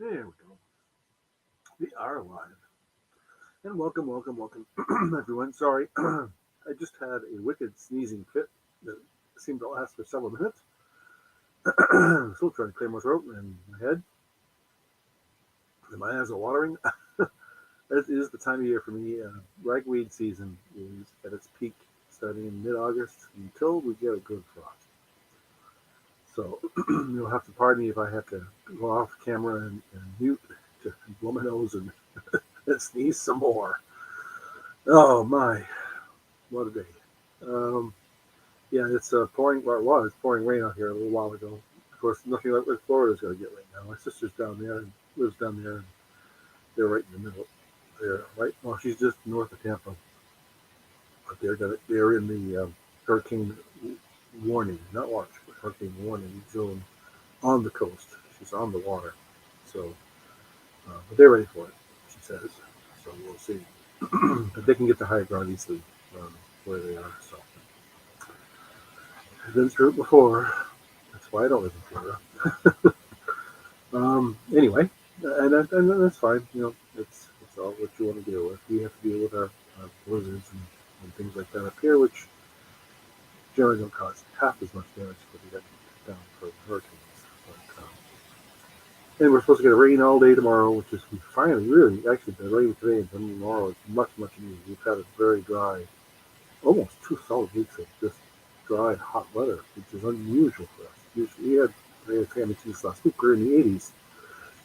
There we go. We are live. And welcome, everyone. Sorry, I just had a wicked sneezing fit that seemed to last for several minutes. Still trying to clear my throat and my head. And my eyes are watering. It is the time of year for me. Ragweed season is at its peak starting in mid-August until we get a good frost. So you'll have to pardon me if I have to go off camera and mute to blow my nose and sneeze some more. Oh my, what a day. Um, yeah, it's pouring, well, it was pouring rain out here a little while ago. Of course, nothing like what Florida's going to get right now. My sister's down there and lives down there, and they're right in the middle. They're right, well, she's just north of Tampa, but they're in the hurricane warning, not watch, but hurricane warning zone on the coast. She's on the water. So, but they're ready for it, she says. So we'll see. But they can get to higher ground easily where they are. So I've been through it before. That's why I don't live in Florida. Anyway, and that's fine. It's all what you want to deal with. We have to deal with our blizzards and things like that up here, which generally don't cause half as much damage as what we got down for hurricanes. But, and we're supposed to get rain all day tomorrow, which is we finally really actually the rain today and tomorrow is much needed. We've had a very dry, almost 2 solid weeks of just dry, hot weather, which is unusual for us. Usually we had family seas last week. We're in the 80s.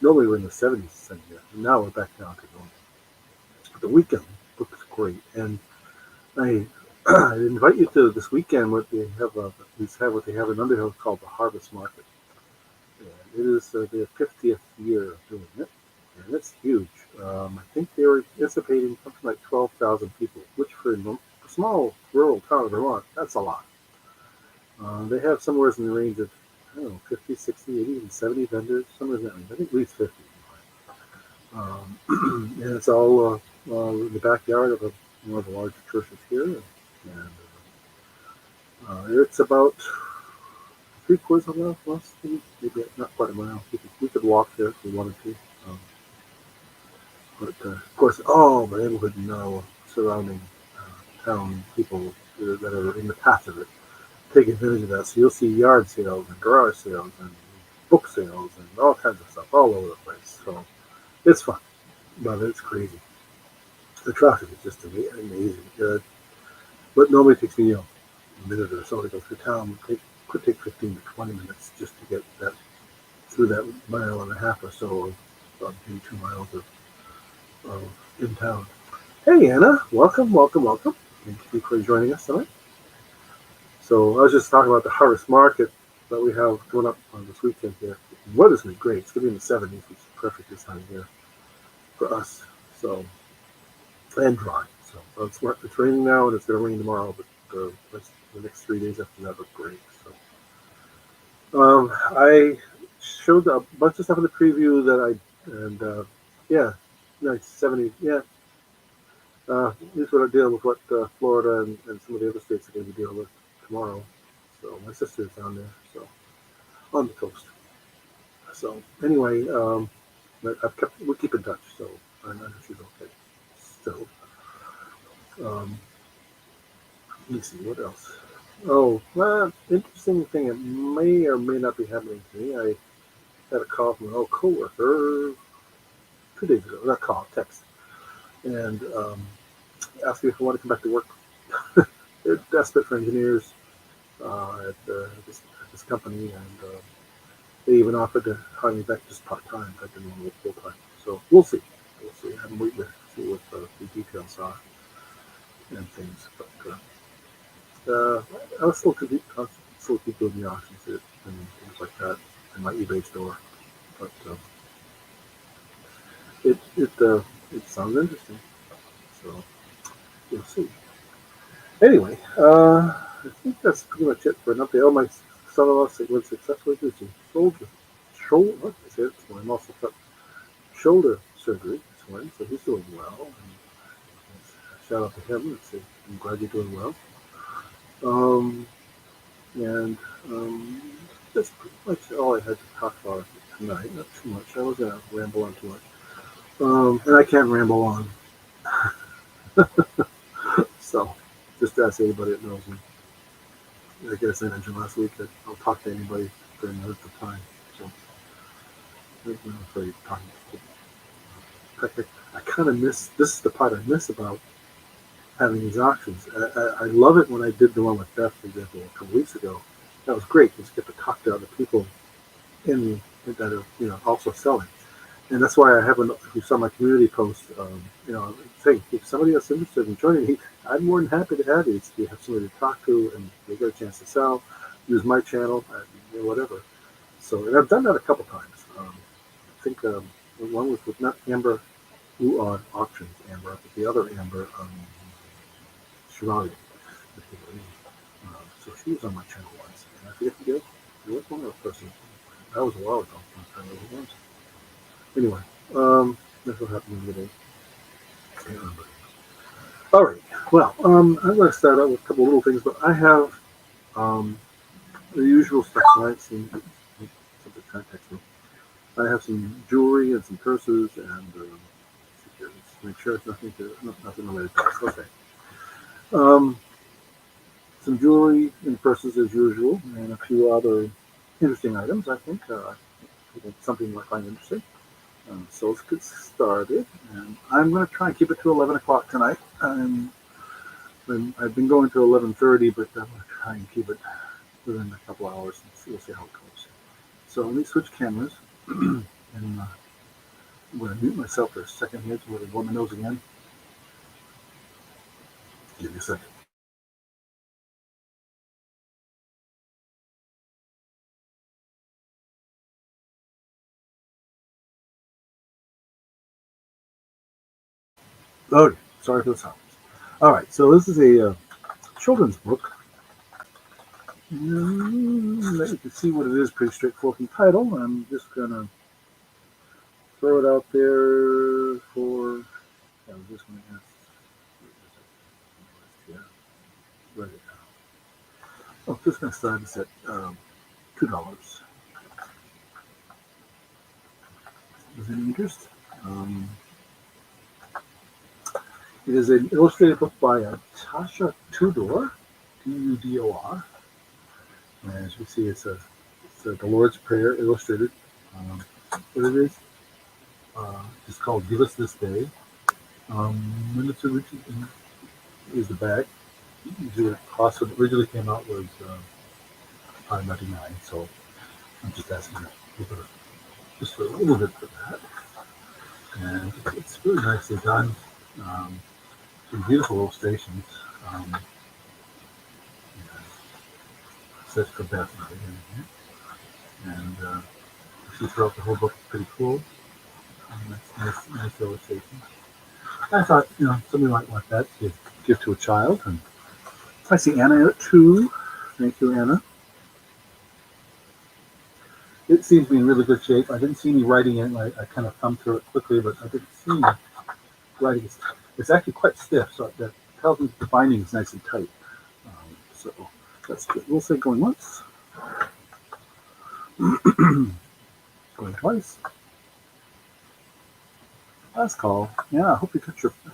Normally we're in the 70s here. And now we're back down to normal. But the weekend looks great, and I I invite you to this weekend. What they have, what they have in Underhill called the Harvest Market. And it is their 50th year of doing it, and it's huge. I think they were anticipating something like 12,000 people, which for a small rural town of Vermont, that's a lot. They have somewhere in the range of, I don't know, 50, 60, 80, even 70 vendors, somewhere in that range. I think at least 50. And it's all in the backyard of one of the larger churches here. And it's about 3/4 of a mile from us, maybe not quite a mile. We could walk there if we wanted to. Um, but of course, all the neighborhood now surrounding town people that are in the path of it take advantage of that. So you'll see yard sales and garage sales and book sales and all kinds of stuff all over the place. So it's fun, but it's crazy. The traffic is just amazing. But normally it takes me, a minute or so to go through town. It could take 15 to 20 minutes just to get that through that mile and a half or so of maybe 2 miles of in town. Hey Anna, welcome. Thank you for joining us tonight. So I was just talking about the harvest market that we have coming up on this weekend here. The weather's going to be great. It's going to be in the 70s, which is perfect this time of year for us. So, and dry. So it's raining now and it's going to rain tomorrow, but the next 3 days after that look great. So I showed a bunch of stuff in the preview yeah, nice 70, yeah. These are dealing with what Florida and some of the other states are going to be dealing with tomorrow. So my sister's down there, so on the coast. So anyway, but we keep in touch, so I know she's okay. So let me see what else. Oh, well, interesting thing. It may or may not be happening to me. I had a call from an old coworker 2 days ago. Not call, text, and asked me if I want to come back to work. They're desperate for engineers at this company, and they even offered to hire me back just part time. I didn't want to work full time. So we'll see. We'll see. I'm waiting to see what the details are and things. But I'll still keep doing the auctions and things like that in my eBay store. But it it it sounds interesting. So we'll see. Anyway, I think that's pretty much it for an update. Oh, my son-in-law went successfully through some shoulder. What is it? I'm also got shoulder surgery this morning, so he's doing well. And shout out to him and say, I'm glad you're doing well. Um, and that's pretty much all I had to talk about tonight. Not too much. I was going to ramble on too much. And I can't ramble on. So, just ask anybody that knows me. I guess I mentioned last week that I'll talk to anybody during the length of time. So, I'm not afraid of talking to people. In fact, I kind of miss, this is the part I miss about having these auctions. I love it when I did the one with Beth, for example, a couple weeks ago. That was great. Just get to talk to other people in that are, also selling. And that's why I haven't, if you saw my community post, saying if somebody else interested in joining me, I'm more than happy to have you. You have somebody to talk to and you get a chance to sell, use my channel, whatever. So, and I've done that a couple times. I think one was with not Amber Uod Auctions, Amber, but the other Amber, Shirali. So she was on my channel once, and I forget the name. There was one other person. That was a while ago. I don't know who it was. Anyway, that's what happened the other day. I can't remember. All right. Well, I'm going to start out with a couple of little things, but I have the usual stuff tonight. Somebody trying to text me. I have some jewelry and some purses and make sure it's nothing related to this. Okay. Some jewelry and purses as usual, and a few other interesting items. I think something you might find interesting. So let's get started. And I'm going to try and keep it to 11 o'clock tonight. I've been going to 11:30, but I'm going to try and keep it within a couple hours and we'll see how it goes. So let me switch cameras. And I'm going to mute myself for a second here to blow my nose again. Give me a second. Okay, sorry for the silence. All right, so this is a children's book. You can see what it is, pretty straightforward title. I'm just going to throw it out there for. I was just going to ask. Yeah, right now. I'm just going to start this at $2. Is any interest? It is an illustrated book by Tasha Tudor, Tudor. And as you see, it's the Lord's Prayer illustrated. What it is? It's called "Give Us This Day." When it's originally is the bag. Usually the cost when it originally came out was $5.99. So I'm just asking you for just for a little bit for that. And it's really nicely done. Some beautiful illustrations. Says for Beth and she throughout the whole book is pretty cool. Nice illustration. I thought, somebody might want that to give to a child. And I see Anna at 2. Thank you, Anna. It seems to be in really good shape. I didn't see any writing in it. I kind of thumbed through it quickly, but I didn't see any writing. It's actually quite stiff, so that tells me the binding is nice and tight. So that's good. We'll say going once. Going twice. Last call. Yeah, I hope you got your. I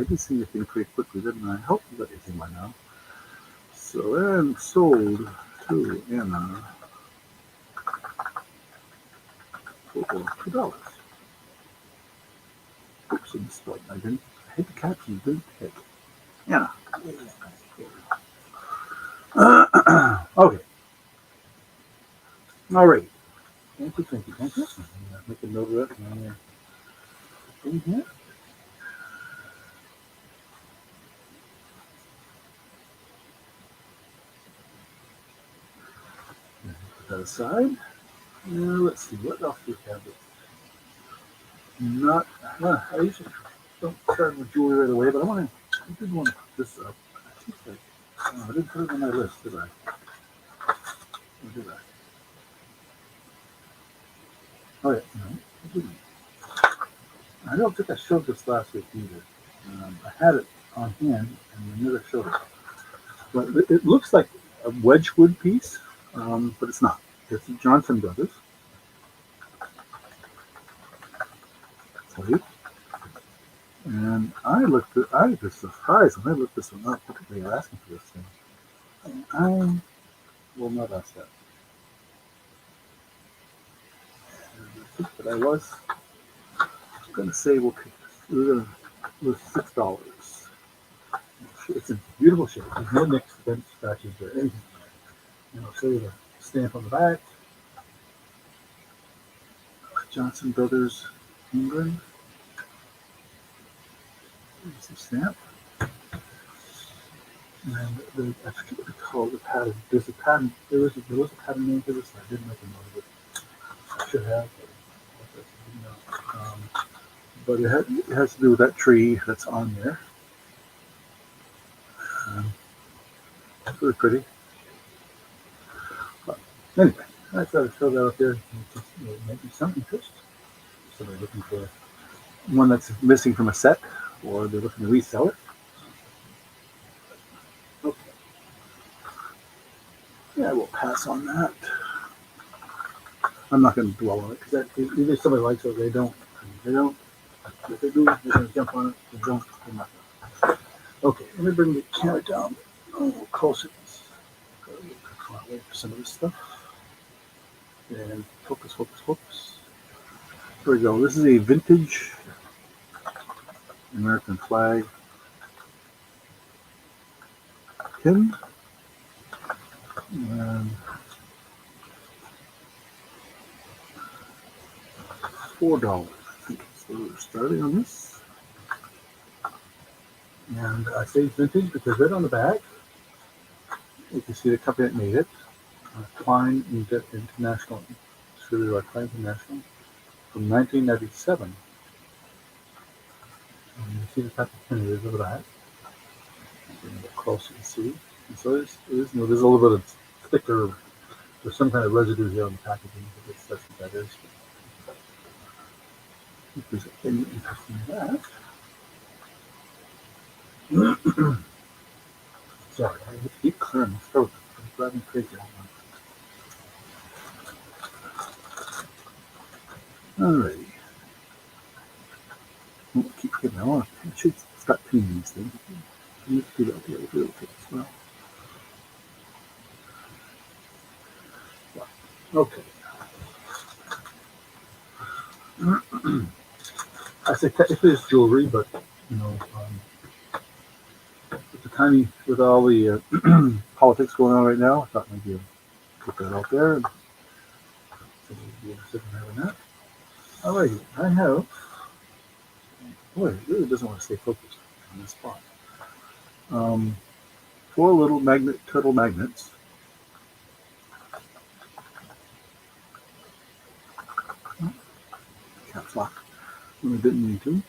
did see your thing pretty quickly, didn't I? I hope you got your thing by now. So, and sold to Anna for $2. Oops, I missed one. I hit the caption, didn't hit. Anna. Okay. All right. Thank you. Make a note of that. In here. Put that aside. Let's see, what else do we have? I usually don't start with jewelry right away, but I did want to put this up. I didn't put it on my list, did I? Or did I? Oh, yeah, no, I didn't. I don't think I showed this last week either. I had it on hand, and I never showed it. But it looks like a Wedgwood piece, but it's not. It's Johnson Brothers. plate. And I was surprised when I looked this one up, particularly you're asking for this thing. And I will not ask that. But I was going to say we'll pick this. It was $6. It's in beautiful shape. There's no nicks, dents, scratches, or anything. And I'll show you the stamp on the back. Johnson Brothers, England. Here's the stamp. And I forget what they call the pattern. There's a pattern. There was a pattern name for this. I didn't make a note of it. I should have. But it has to do with that tree that's on there. It's really pretty. But anyway, I thought I'd throw that out there. Just, maybe some interest. Somebody looking for one that's missing from a set, or they're looking to resell it. Okay. Yeah, we'll pass on that. I'm not going to dwell on it because either somebody likes it or they don't. They don't. If they do, they're going to jump on it. If they don't, they're not. Okay, let me bring the camera down a little closer. Wait for some of this stuff. And focus. Here we go. This is a vintage American flag pin. And $4. I think so we're starting on this. And I say vintage because right on the back, you can see the company that made it, Klein International, distributed by Klein International, from 1997. And you see the type of pin it is over that. Bring it closer to see. And so there's a little bit of thicker, there's some kind of residue here on the packaging. I guess that's what that is. If there's any interest in that. Sorry, I have to keep clearing my throat. It's driving me crazy. Alrighty. I keep hitting. I should start pinning these things. I need to do that the other way as well. Okay. I say technically it's jewelry, but with all the politics going on right now, I thought maybe I'd put that out there and somebody would be interested in having that. Alright, I have. Boy, it really doesn't want to stay focused on this spot. 4 little turtle magnets. Caps lock when I didn't need to.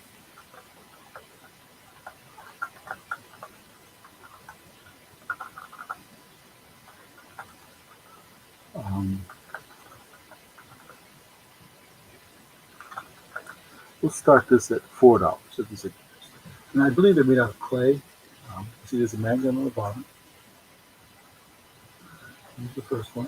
We'll start this at $4. And I believe they're made out of clay. See, there's a magnet on the bottom. Here's the first one.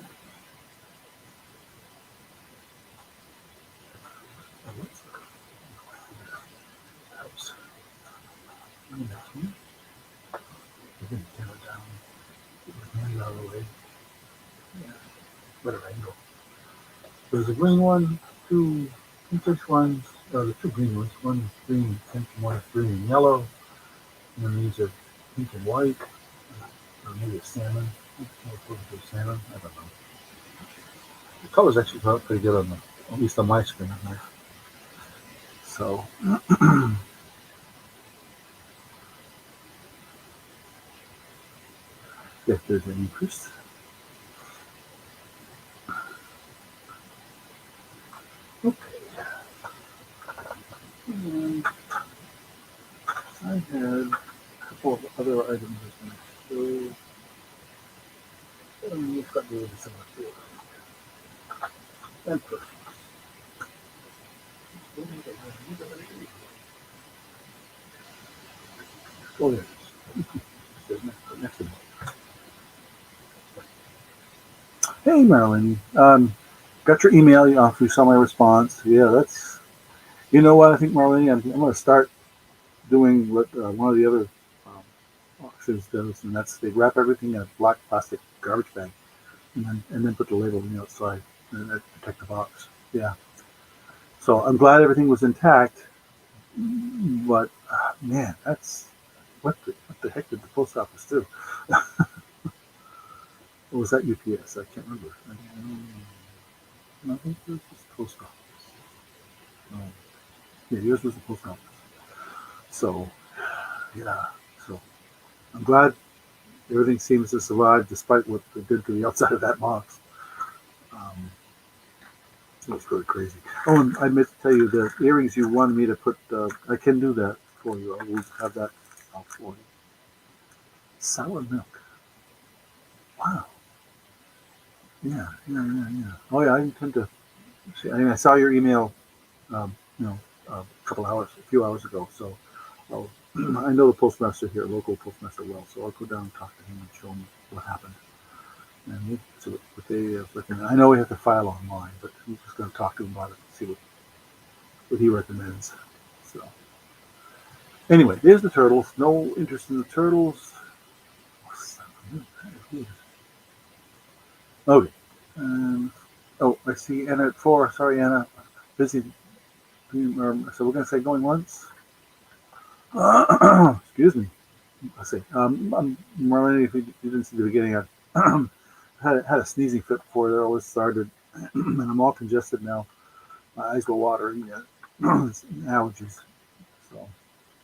Better angle. There's a green one, 2 pinkish ones, the 2 green ones. One is green, pink, and one is green and yellow. And then these are pink and white, or maybe a salmon. Salmon, I don't know. The colors actually come out pretty good on at least on my screen. So. If there's any interest. Okay. And I had a couple of other items I was going to show. And we've got to do some of the and perfumes. Oh, there it is. Next to me. Hey, Marilyn. Got your email. You saw my response. Yeah, You know what? I think, Marlene, I'm going to start doing what one of the other auctions does, and that's they wrap everything in a black plastic garbage bag, and then put the label on the outside and that protect the box. Yeah. So I'm glad everything was intact, but man, that's what the heck did the post office do? Or was that UPS? I can't remember. I think it was just post office. Um, yeah, yours was the post office. So yeah, so I'm glad everything seems to survive despite what they did to the outside of that box. Um, it was really crazy. Oh, and I meant to tell you the earrings you wanted me to put. I can do that for you. I will have that out for you. Sour milk. Wow. Yeah. Oh yeah, I intend to. See, I mean, I saw your email. Um, you know, a few hours ago. So, I'll, I know the postmaster here, local postmaster, well. So I'll go down and talk to him and show him what happened. And we'll see what they recommend. I know we have to file online, but I'm just going to talk to him about it and see what he recommends. So anyway, there's the turtles. No interest in the turtles. Okay. Oh, I see Anna at 4. Sorry, Anna. Busy. So we're going to say going once. Excuse me. Let's see. Marlene, if you didn't see the beginning, I had a sneezing fit before it always started, and I'm all congested now. My eyes go watering. Yeah. Allergies. So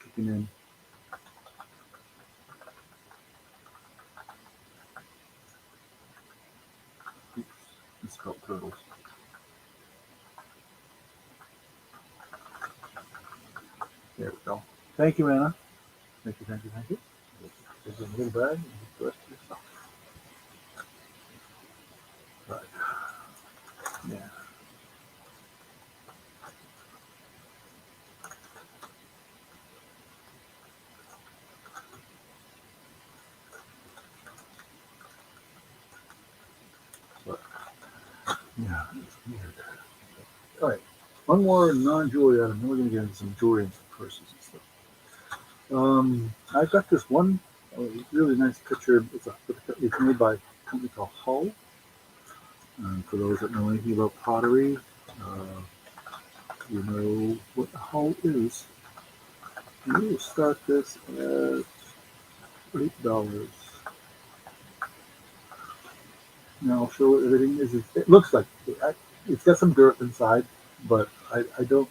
kicking in. Oops, misspelled turtles. There we go. Thank you, Anna. Thank you. There's a little bag and the rest of your stuff. Right. Yeah. But yeah, it's weird. All right. One more non-jewelry item, then we're going to get into some jewelry and some purses and stuff. I got this one really nice picture. It's made by a company called Hull. For those that know anything about pottery, uh, you know what Hull is. And we will start this at $8. Now I'll show what everything is. It looks like it's got some dirt inside, but I don't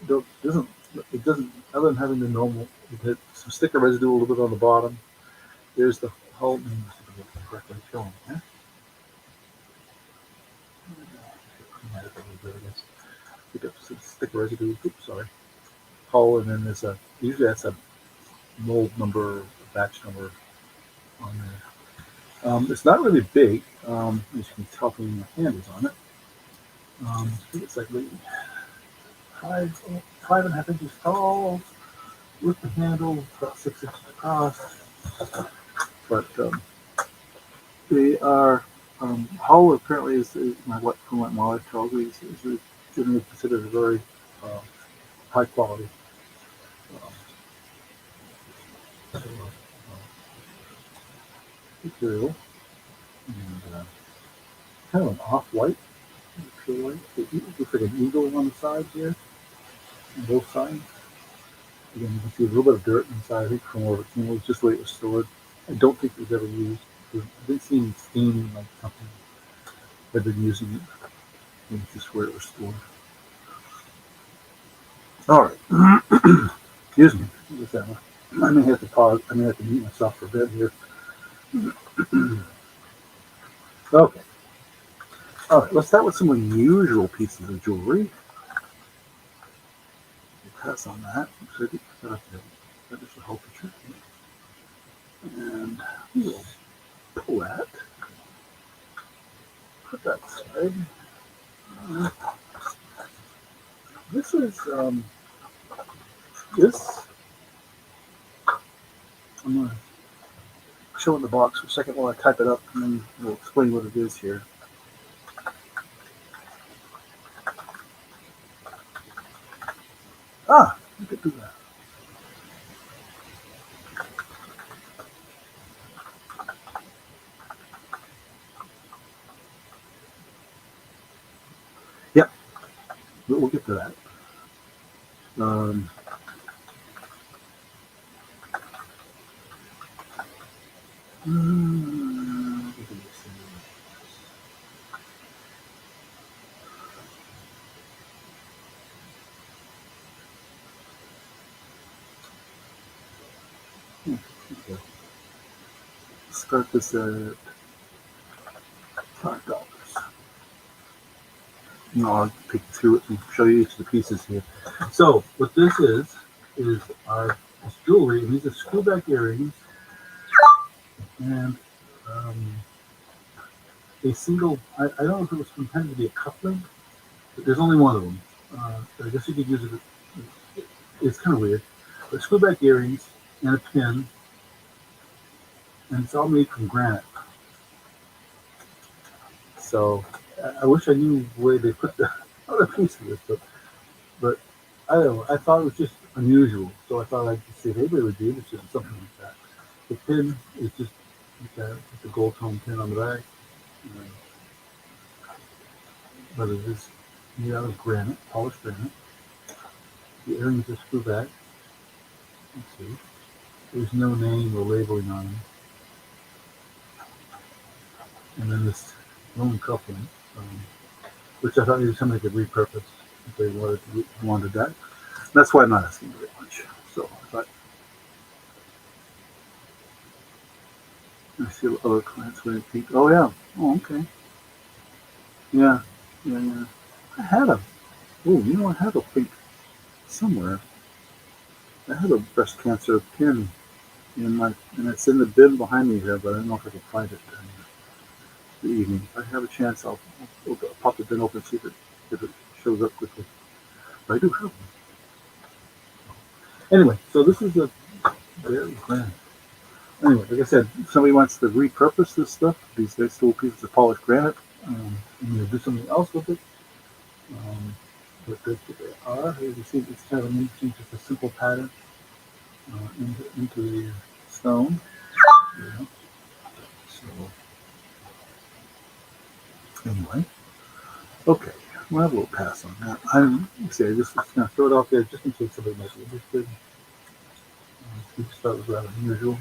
doesn't it doesn't other than having the normal. It had some sticker residue a little bit on the bottom. There's the Hull name. Correctly shown. Yeah? Pick up some sticker residue. Oops, sorry. Hull, and then there's usually that's a mold number, batch number on there. It's not really big, as you can tell from the handles on it. I think it's like maybe 5.5 inches tall with the handle, about 6 inches across. But they are Hull apparently is from what my wife tells me is generally considered a very uh, high quality material, and kind of an off-white. Pure white. It looks like an eagle on the side here, on both sides. Again, you can see a little bit of dirt inside. I think from where it came, it was just the way it was stored. I don't think it was ever used. I didn't see any staining like something had been using it. I think it's just where it was stored. All right. Excuse me. I may have to pause. I may have to mute myself for a bit here. Okay. All right. Let's start with some unusual pieces of jewelry. We'll pass on that. So that is the whole picture. And we'll pull that. Put that aside. This is this. I'm gonna show in the box for a second while I type it up, and then we'll explain what it is here. Ah, we could do that. Yep, we'll get to that. Um, mm, okay. Start this at $5. I'll take you through it and show you each of the pieces here. So what this is our this jewelry. These are screwback earrings and um, a single. I don't know if it was intended to be a cufflink, but there's only one of them. I guess you could use it. It's kind of weird. But screwback earrings and a pin, and it's all made from granite. So I wish I knew where they put the other piece of this, but I don't know. I thought it was just unusual, so I thought I'd see if anybody would be interested in something like that. The pin is just a gold tone pin on the back, uh, but it is made out of granite, polished granite. The earrings are screw back. Let's see. There's no name or labeling on them. And then this lone coupling, which I thought maybe somebody could repurpose if they wanted that. That's why I'm not asking very much. So I thought I see other clients wearing pink. Oh yeah. Oh okay. Yeah. Yeah. Yeah. I had a. Oh, I had a pink somewhere. I had a breast cancer pin and it's in the bin behind me here, but I don't know if I can find it in the evening. If I have a chance, I'll pop the bin open and see if it shows up quickly. But I do have one. Anyway, so this is a very grand. Anyway, like I said, if somebody wants to repurpose this stuff, these nice little pieces of polished granite, and do something else with it. Um, but that's what they are. As you see, it's kind of an interesting, just a simple pattern into the stone. Yeah. So anyway, okay, we'll have a little pass on that. I just gonna throw it out there just in case somebody might be interested. We just thought it was rather unusual.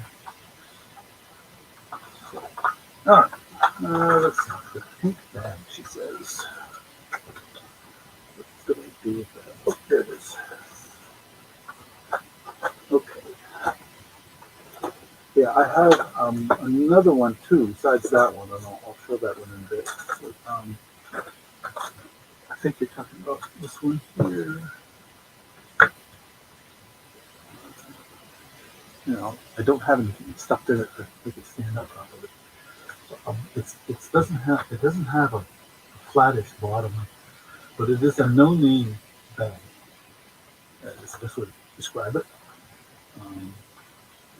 So, all right, let's see. The pink bag, she says. What's going to do with that? Oh, there it is. Okay. Yeah, I have another one too, besides that one, and I'll show that one in a bit. So, I think you're talking about this one here. I don't have anything stuffed in it to make it stand up properly. So, it doesn't have a flattish bottom, but it is a no-name bag. That's the best way to describe it. Um,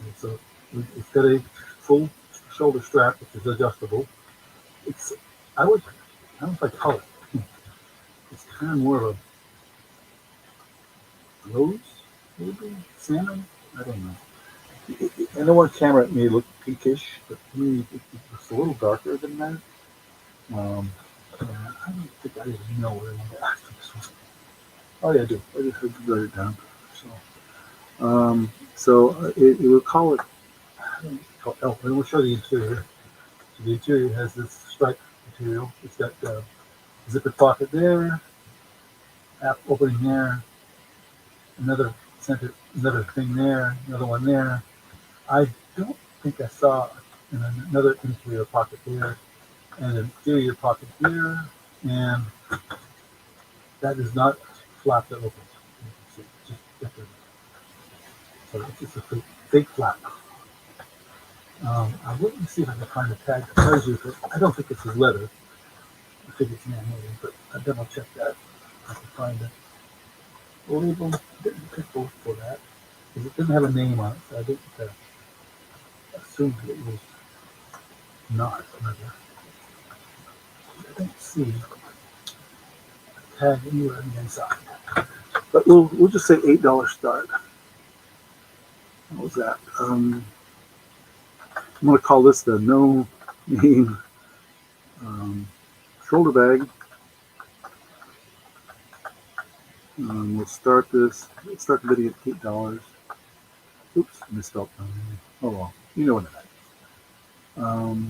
and so it's got a full shoulder strap, which is adjustable. It's I would I don't know if I call it. It's kind of more of a rose, maybe salmon. I don't know. I know on camera it may look pinkish, but to me it's a little darker than that. Um, yeah, I don't think I even know where I got this one. Oh yeah, I do. I just had to write it down. It will call it. Oh, and we'll show the interior. So the interior has this stripe material. It's got zipper pocket there, app opening there, another thing there, another one there. I don't think I saw another interior pocket there, and an exterior pocket here, and that is not flap that opens. It's just different. So it's just a fake flap. I wouldn't see if I can find a tag that tells you if I don't think this is leather. I think it's man-made, but I double check that. I can find it. Label didn't pick both for that because it didn't have a name on it, so I didn't assume it was not leather. I don't see a tag anywhere on the inside. But we'll just say $8 start. What was that? I'm going to call this the no name shoulder bag. We'll start the video at $8. Oops, misspelled. Oh well, you know what that is.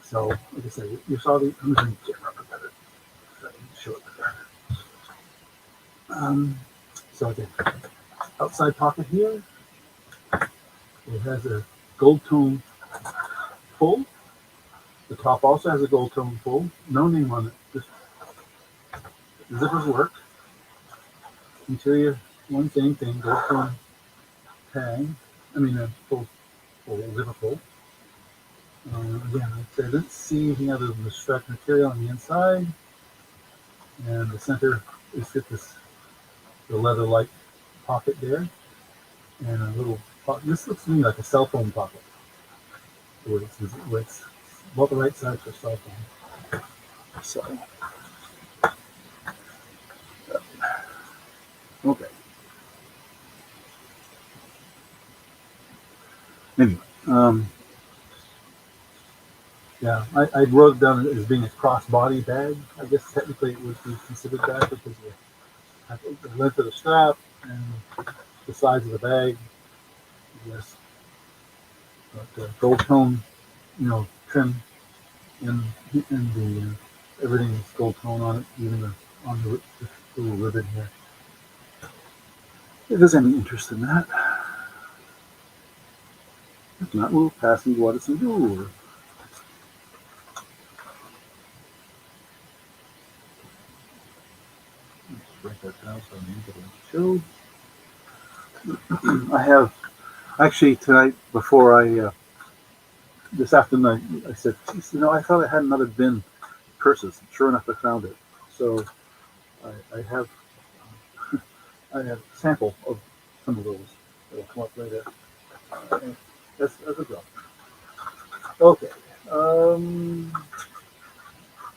So, like I said, you saw the. I'm going to better so I can show it better. So again, outside pocket here. It has a gold tone pull. The top also has a gold tone pull. No name on it. Just zippers work. Interior, one same thing. Gold tone tag. I mean, a full zipper pull. Again, I didn't see anything other than the stretch material on the inside, and the center is got the leather-like pocket there, and a little. This looks to me like a cell phone pocket, where it's about the right size for cell phone. So, okay. Anyway, yeah, I wrote it down as being a cross-body bag. I guess technically it would be considered that because of the length of the strap and the size of the bag. Yes, but gold tone, trim in the everything is gold tone on it, even on the little ribbon here. If there's any interest in that, if not, we'll pass and go out of some door. Break that down so I'm able to show. I have actually tonight before this afternoon I said, geez, I thought I had another bin purses. Sure enough, I found it. So I have a sample of some of those that will come up later. As a job. Okay.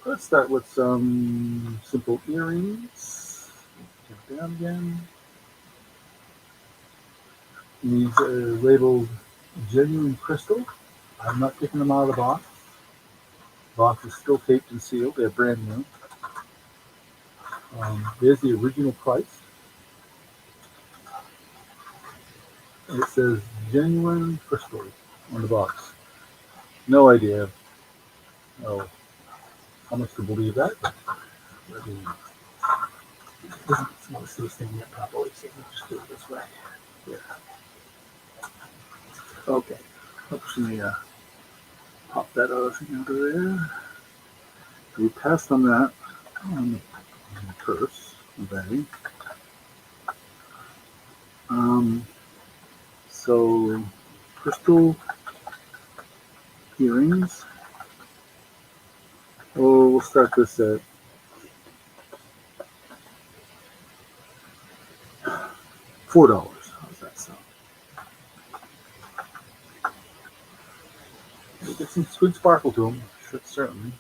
Let's start with some simple earrings. Jump down again. These are labeled genuine crystal. I'm not taking them out of the box. The box is still taped and sealed. They're brand new. There's the original price. It says genuine crystal on the box. No idea how much to believe that. It doesn't want to see this thing yet properly, so we'll just do it this way. Yeah. Okay. Oops, let me pop that other thing out of there. We passed on that on the purse, the bag. So crystal earrings. Oh, we'll start this at $4. How's that sound? We'll get some good sparkle to them, certainly.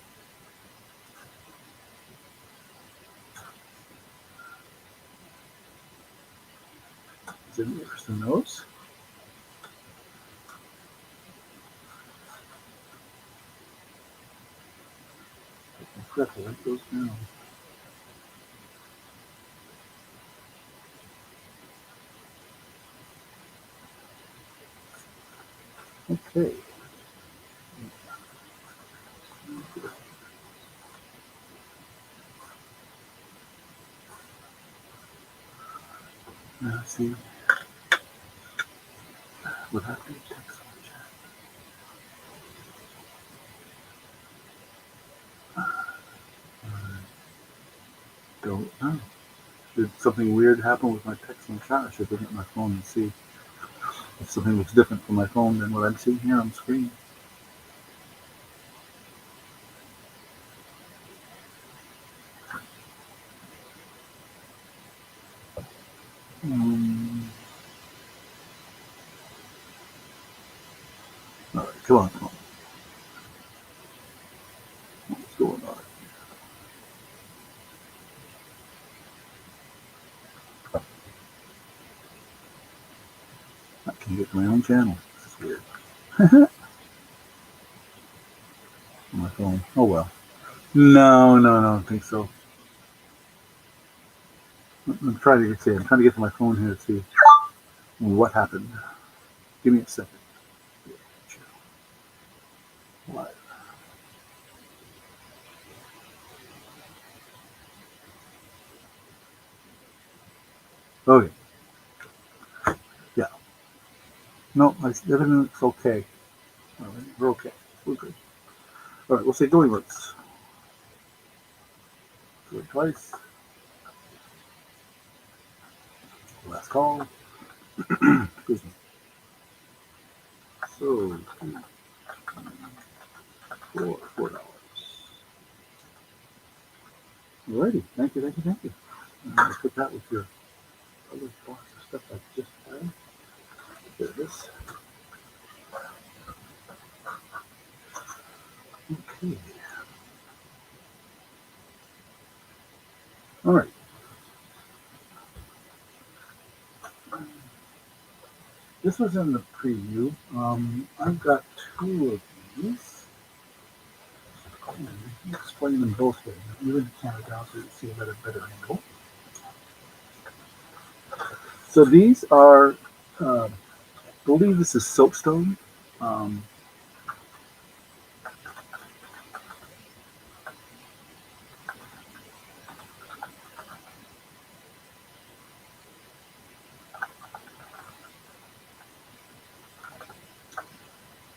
Is there any interest in those? Careful, that goes down. Okay. Now see what happened. Don't know. Did something weird happen with my text and chat? I should look at my phone and see if something looks different from my phone than what I'm seeing here on the screen. All right, come on. What's going on? I get my own channel. This is weird. My phone. Oh well. No, I don't think so. I'm trying to get to my phone here to see what happened. Give me a second. Live. Okay. Yeah. No, everything looks okay. All right, we're okay. We're good. All right, we'll say going once. Do it twice. Last call. Excuse me. So, $4. Alrighty. Thank you. I'll put that with your other box of stuff I just had. There it is. Okay. All right. This was in the preview. I've got two of these. Explain them both ways. Even the camera down so you can see them at a better angle. So these are, I believe this is soapstone. Um,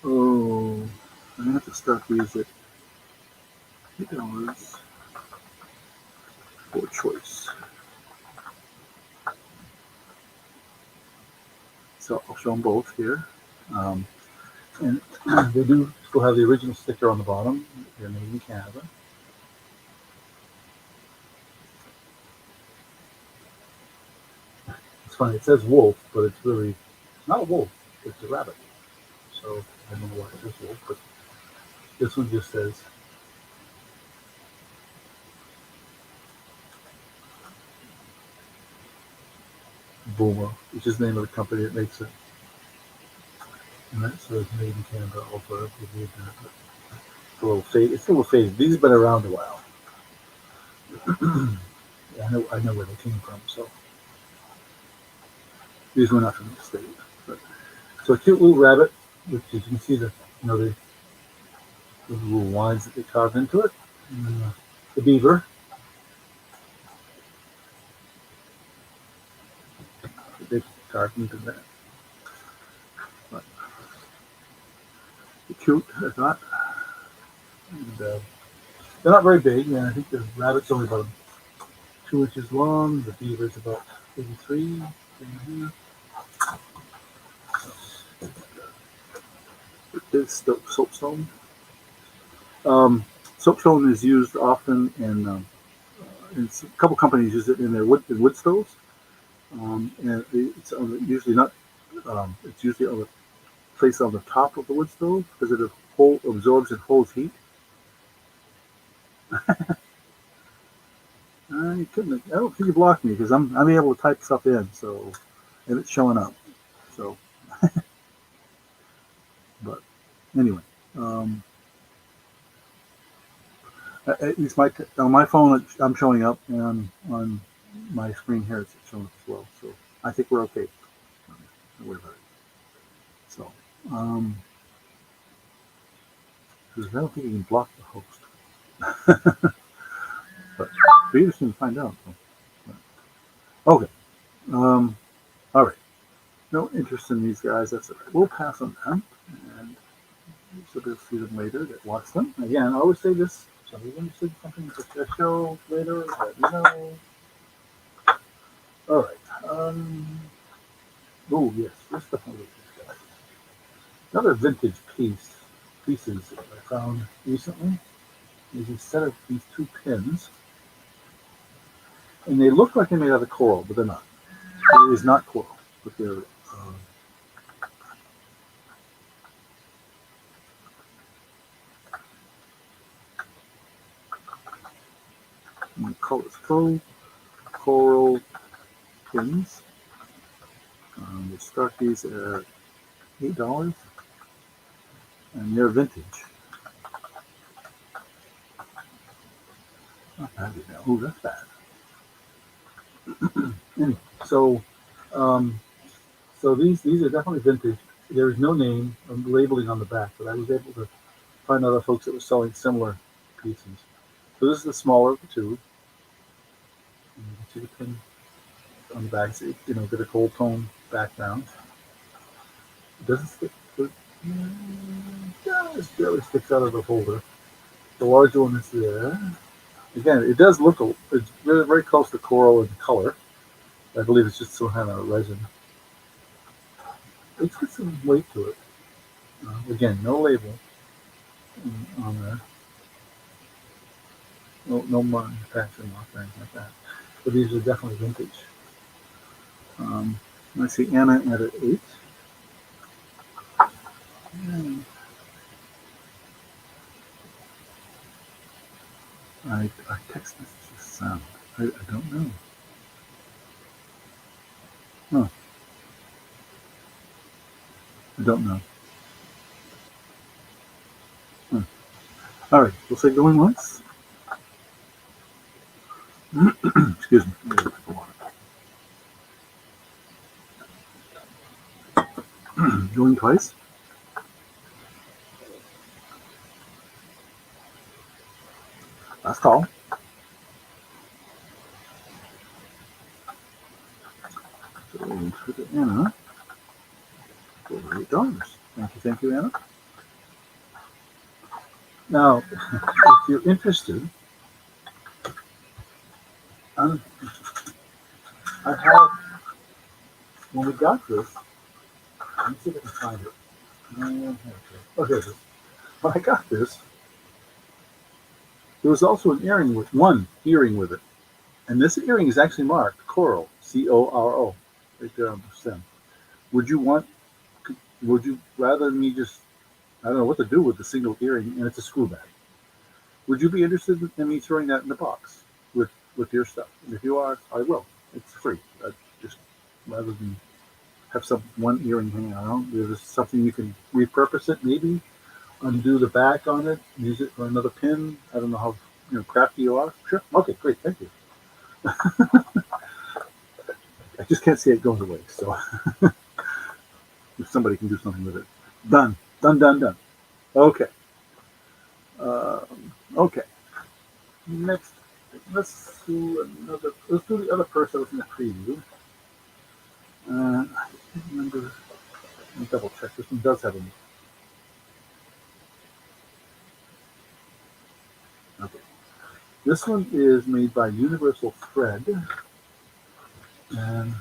oh, I'm gonna have to start these at $8 for choice. So I'll show them both here. And they do still have the original sticker on the bottom. They're made in Canada. It's funny, it says wolf, but it's really not a wolf, it's a rabbit. So I don't know why it says wolf, but this one just says Boomer, which is the name of the company that makes it. And that says made in Canada also. It's a little faded. It's a little faded. These have been around a while. Yeah, I know where they came from, so these were not from the state. But, so a cute little rabbit, which you can see the the little lines that they carved into it. And then the beaver. They carved into that. But cute, I thought. And they're not very big. And I think the rabbit's only about 2 inches long. The beaver's about 83. This soapstone. Soapstone is used often in a couple companies use it in their wood stoves, and it's usually not. It's usually on the placed on the top of the wood stove because it absorbs and holds heat. You couldn't. I don't think you blocked me because I'm able to type stuff in, so and it's showing up. So, but anyway, at least on my phone I'm showing up, and on my screen here it's showing up as well. So I think we're okay. Don't worry about it. So, because I don't think you can block the host, but be interesting to find out. Okay. All right. No interest in these guys. That's all right. We'll pass on them, and so we'll see them later that watch them. Again, I always say this. So if you're interested in something to show later, let me know. All right. Oh yes, this definitely this guy. Another vintage pieces that I found recently is a set of these two pins, and they look like they're made out of coral, but they're not. It is not coral, but they're coral pins. We start these at $8, and they're vintage. Not bad, you know. Ooh, that's bad. Anyway, so these are definitely vintage. There is no name or labeling on the back, but I was able to find other folks that were selling similar pieces. So this is the smaller of the two. And you can see the pin on the back. It's, you know, get a cold tone background. It doesn't stick. It barely sticks out of the holder. The larger one is there. Again, it does look. It's very, very close to coral in color. I believe it's just some kind of resin. It's got some weight to it. Again, no label on there. No manufacturing mark or anything like that. But these are definitely vintage. I see Anna at an 8. I text messages sound. I don't know. Huh. I don't know. Huh. All right, we'll say going once. Excuse me. Going twice. Last call. So for the Anna, for $8. Thank you, Anna. Now, if you're interested, I have, when we got this, let me see if I can find it. Okay, when I got this, there was also an earring with it. And this earring is actually marked Coro, C-O-R-O, right there on the stem. Would you rather me just, I don't know what to do with the single earring, and it's a screw bag. Would you be interested in me throwing that in the box with your stuff? And if you are, I will. It's free. Just rather than have one earring hanging around, there's something you can repurpose it, maybe undo the back on it, use it for another pin. I don't know how crafty you are. Sure. Okay, great. Thank you. I just can't see it going away. So if somebody can do something with it, done. Okay. Okay. Next, let's do the other purse that was in the preview. I can't remember. Let me double check. This one does have a. Okay. This one is made by Universal Thread, and I'm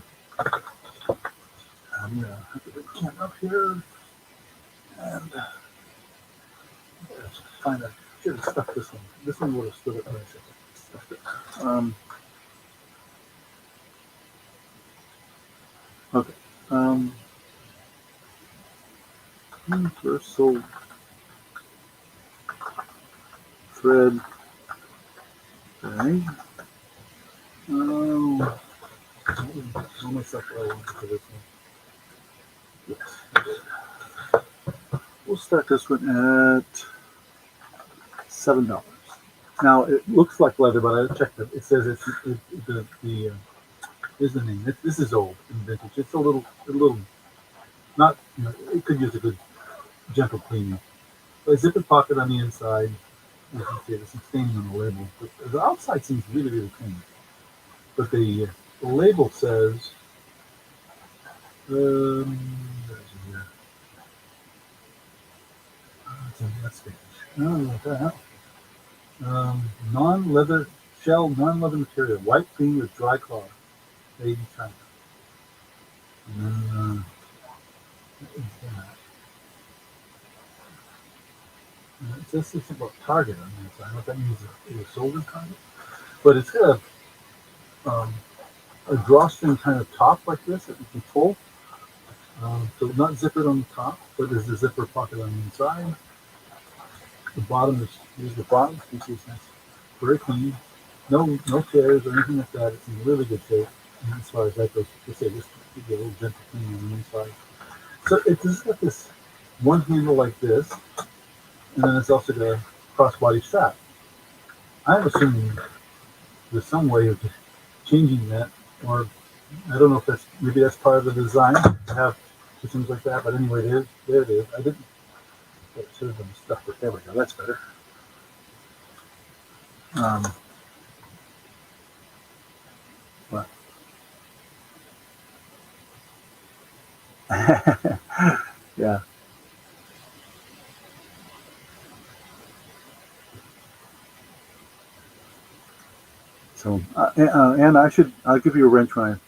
gonna have to bring the camera up here and find out. Should have stuck this one. This one would have stood it. I should have stuffed it. Okay. Universal Thread. Okay. Tell myself what I want for this one. Yes. We'll start this one at $7. Now it looks like leather, but I checked it. It says here's the name. This is old and vintage. It's a little not. It could use a good gentle cleaning. A zipper pocket on the inside. You can see there's some staining on the label, but the outside seems really, really clean. But the label says, non-leather shell, non-leather material, white clean with dry cloth, made in China. And then, it says something about Target on there, so I don't know if that means it was sold in Target. But it's got a drawstring kind of top like this that you can pull. So not zippered on the top, but there's a zipper pocket on the inside. The bottom here's the bottom. You see it's nice, very clean. No tears or anything like that. It's in really good shape. And as far as that goes, just say this give you a little gentle cleaning on the inside. So it's just got this one handle like this, and then it's also got a crossbody strap. I'm assuming there's some way of changing that, or I don't know if maybe that's part of the design to have systems like that. But anyway, there it is. I didn't. It should have been stuck with. There we go. That's better. But yeah. So and I'll give you a wrench when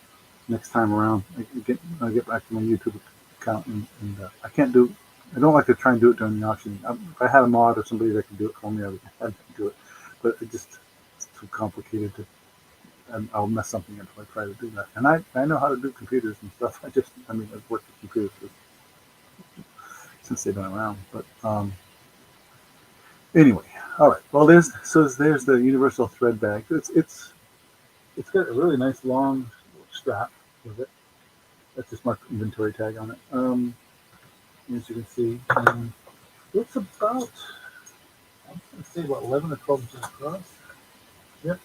next time around. I get back to my YouTube account, and I can't do. I don't like to try and do it during the auction. If I had a mod or somebody that could do it for me, I would have them do it. But it's too complicated to, and I'll mess something up if I try to do that. And I know how to do computers and stuff. I've worked with computers since they've been around. But anyway, all right. Well, there's the universal thread bag. It's got a really nice long strap with it. That's just my inventory tag on it. As you can see, it's about, I'm going to say about 11 or 12 inches across. Yep.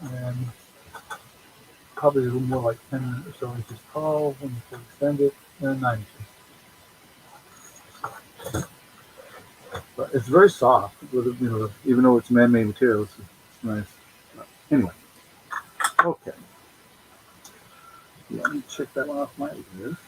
And probably a little more like 10 or so inches tall when you extend it, and 9 inches. But it's very soft, with, even though it's man-made materials, it's nice. But anyway, okay. Let me check that one off my list.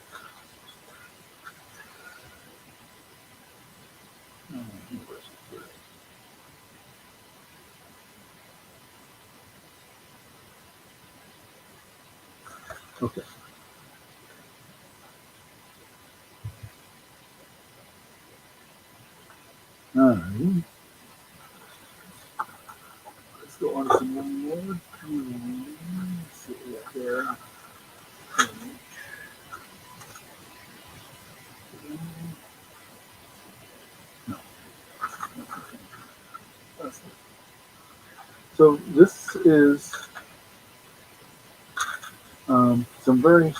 Okay. All right. Let's go on to some more. Let's see right there. No. So this is some very.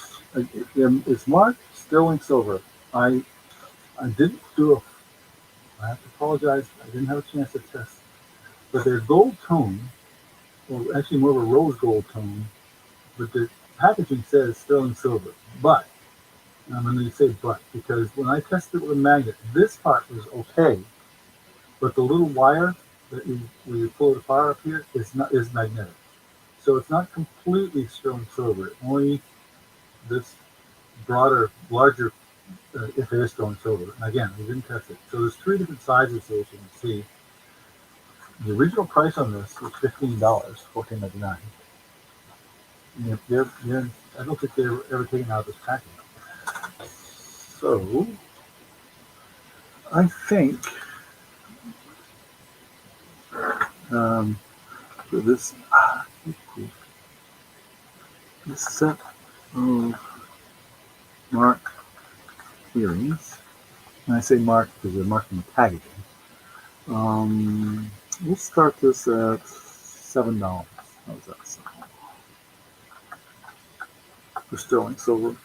It's marked sterling silver. I didn't do a. I have to apologize. I didn't have a chance to test, but they're gold tone, or actually more of a rose gold tone. But the packaging says sterling silver. But I'm going to say but because when I tested it with a magnet, this part was okay, but the little wire that where you pull it apart up here is magnetic. So it's not completely sterling silver. Only this broader, larger, if it is sterling silver. And again, we didn't test it. So there's 3 different sizes here, as you can see. The original price on this was $15, $14.99. I don't think they're ever taken out of this package. So I think for this set of mark earrings, and I say mark because they're marked in the packaging. We'll start this at $7. How's that sound? For sterling silver.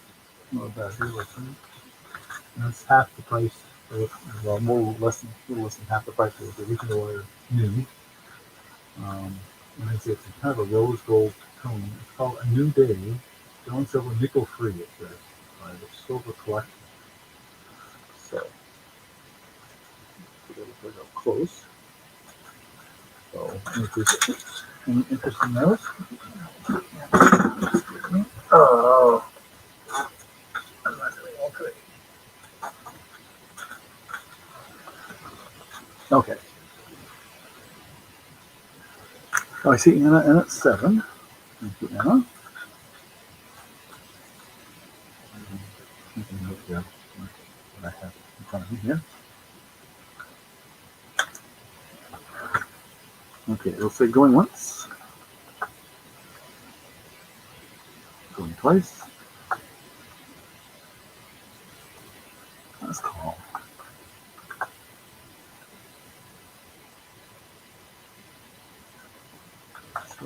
Not bad here, listen. That's half the price. Well, a little less than half the price of the original or new. And it's kind of a rose gold tone. It's called A New Day. Sterling silver, nickel free. It says by the Silver Collection. So we'll go close. So any interest in those? Oh. I'm not doing all today. Okay. Oh, I see Anna, and it's 7. Thank you, Anna. What I have in front of me here. Okay, it'll say going once. Going twice. That's cool. So,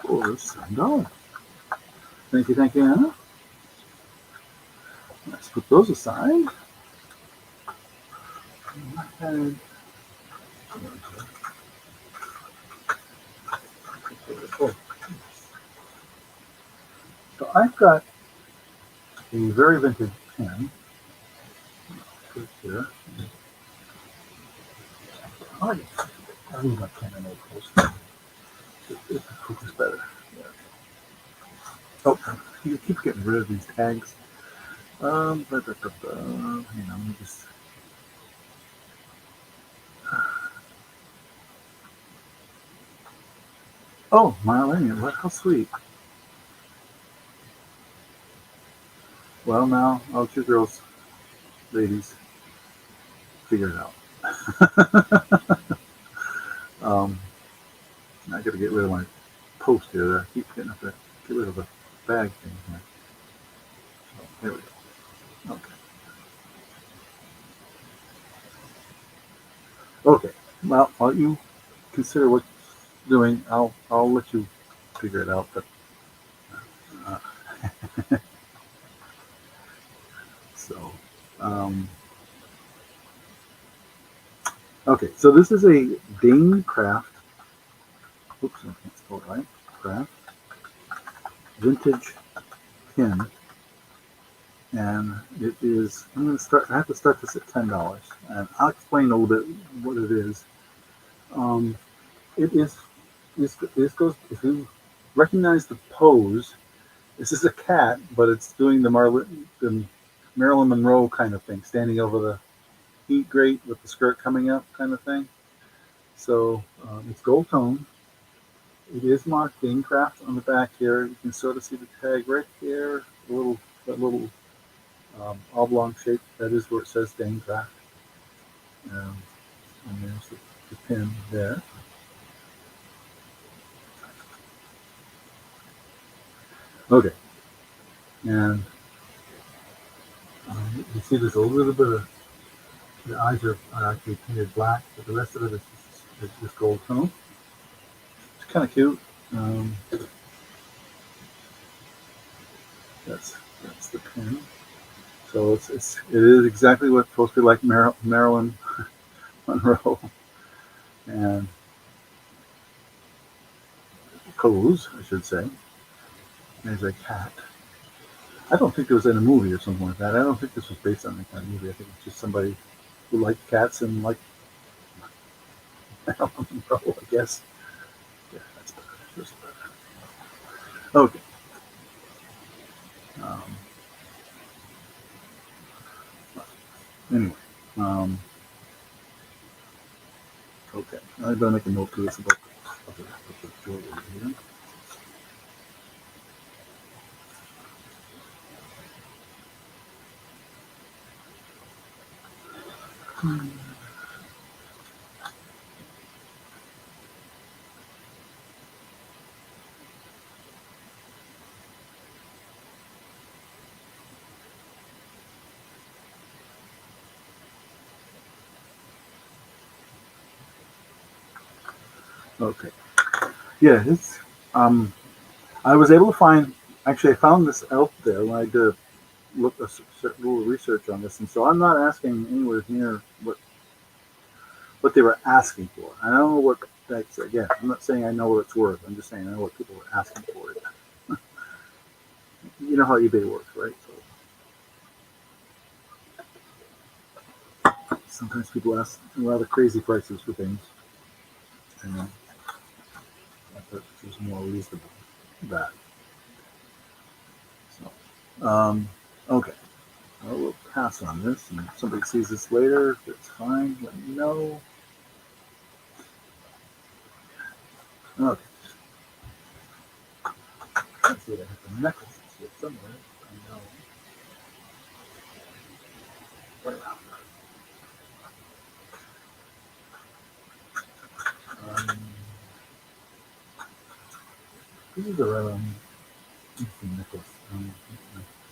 for $7. Thank you, Anna. put those aside. And so I've got a very vintage pen. Put it here. I leave my pen in close. It focus better. Yeah. Oh, you keep getting rid of these tags. Hang on, let me just. Oh, Marlene, what? How sweet. Well, now, I'll let you girls, ladies, figure it out. I got to get rid of my post here. I keep getting up there. Get rid of the bag thing here. So, there we go. Okay. Okay. Well, while you consider what you're doing, I'll let you figure it out. But so, okay. So this is a Dane Craft. Oops, I can't spell it right. Craft vintage pin, and it is. I'm going to start. I have to start this at $10, and I'll explain a little bit what it is. It is. This goes. If you recognize the pose, this is a cat, but it's doing the Marilyn Monroe kind of thing, standing over the heat grate with the skirt coming up, kind of thing. So it's gold tone. It is marked Dane Craft on the back here. You can sort of see the tag right here, that little oblong shape. That is where it says Dane Craft. And there's the pin there. Okay, and you see there's a little bit of the eyes are actually painted black, but the rest of it is just gold tone. It's kind of cute. That's the pin. So it is exactly what's supposed to be like Marilyn Monroe and pose, I should say. There's a cat. I don't think it was in a movie or something like that. I don't think this was based on any kind of movie. I think it's just somebody who liked cats and liked Marilyn Monroe, I guess. Yeah, that's better. That's better. Okay. Anyway. Okay. I better make a note to this about the Jordan here. Okay. Yeah, it's I was able to find actually I found this out there when I did a little research on this, and so I'm not asking anywhere near what they were asking for. I don't know what that's again. I'm not saying I know what it's worth. I'm just saying I know what people were asking for it. You know how eBay works, right? So sometimes people ask rather crazy prices for things. And I thought it was more reasonable than that. So, okay. Well, we'll pass on this, and if somebody sees this later, it's fine. Let me know. Okay. Let's see. I have the necklaces here somewhere. I know. Right around. This is a rather interesting necklace.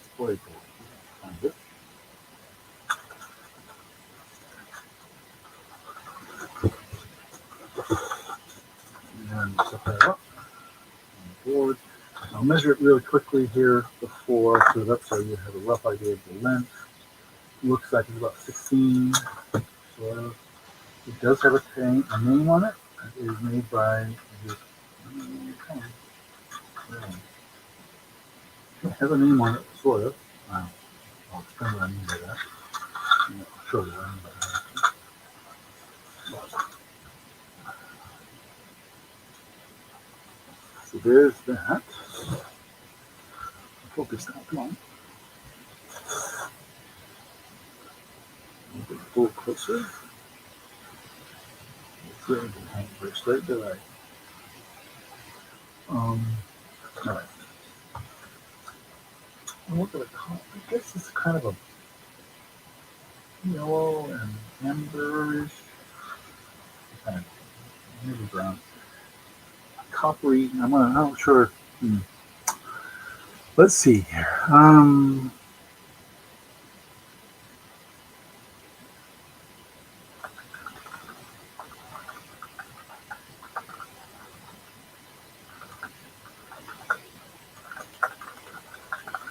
Display board. Find it. And set that up on the board. I'll measure it really quickly here before I put it up so you have a rough idea of the length. looks like it's about 16. So it does have a name on it. It is made by this. It has a name on it, sort of. I'll explain what I mean by that. I'll show you what I mean by that. So there's that. Focus now, come on. A little closer. It's really been hanging very straight, did I? All right. What do I call it? I guess it's kind of a yellow and amberish, kind of maybe brown, coppery. I'm not sure. Let's see here.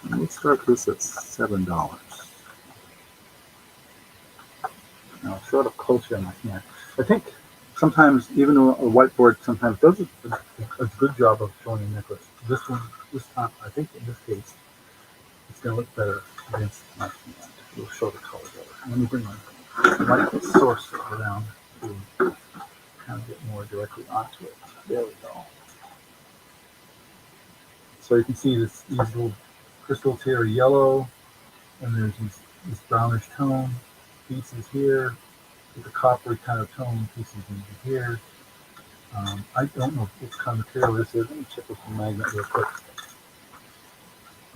Let's start this at $7. Now I'll show it up closer on my hand. I think sometimes, even though a whiteboard sometimes does a good job of showing a necklace, this time, I think in this case, it's going to look better against my hand. It'll show the color better. Let me bring my light source around to kind of get more directly onto it. There we go. So you can see these little crystals here are yellow, and there's this brownish tone pieces here, with the coppery kind of tone pieces into here. I don't know what kind of material this is. Let me check with the magnet real quick.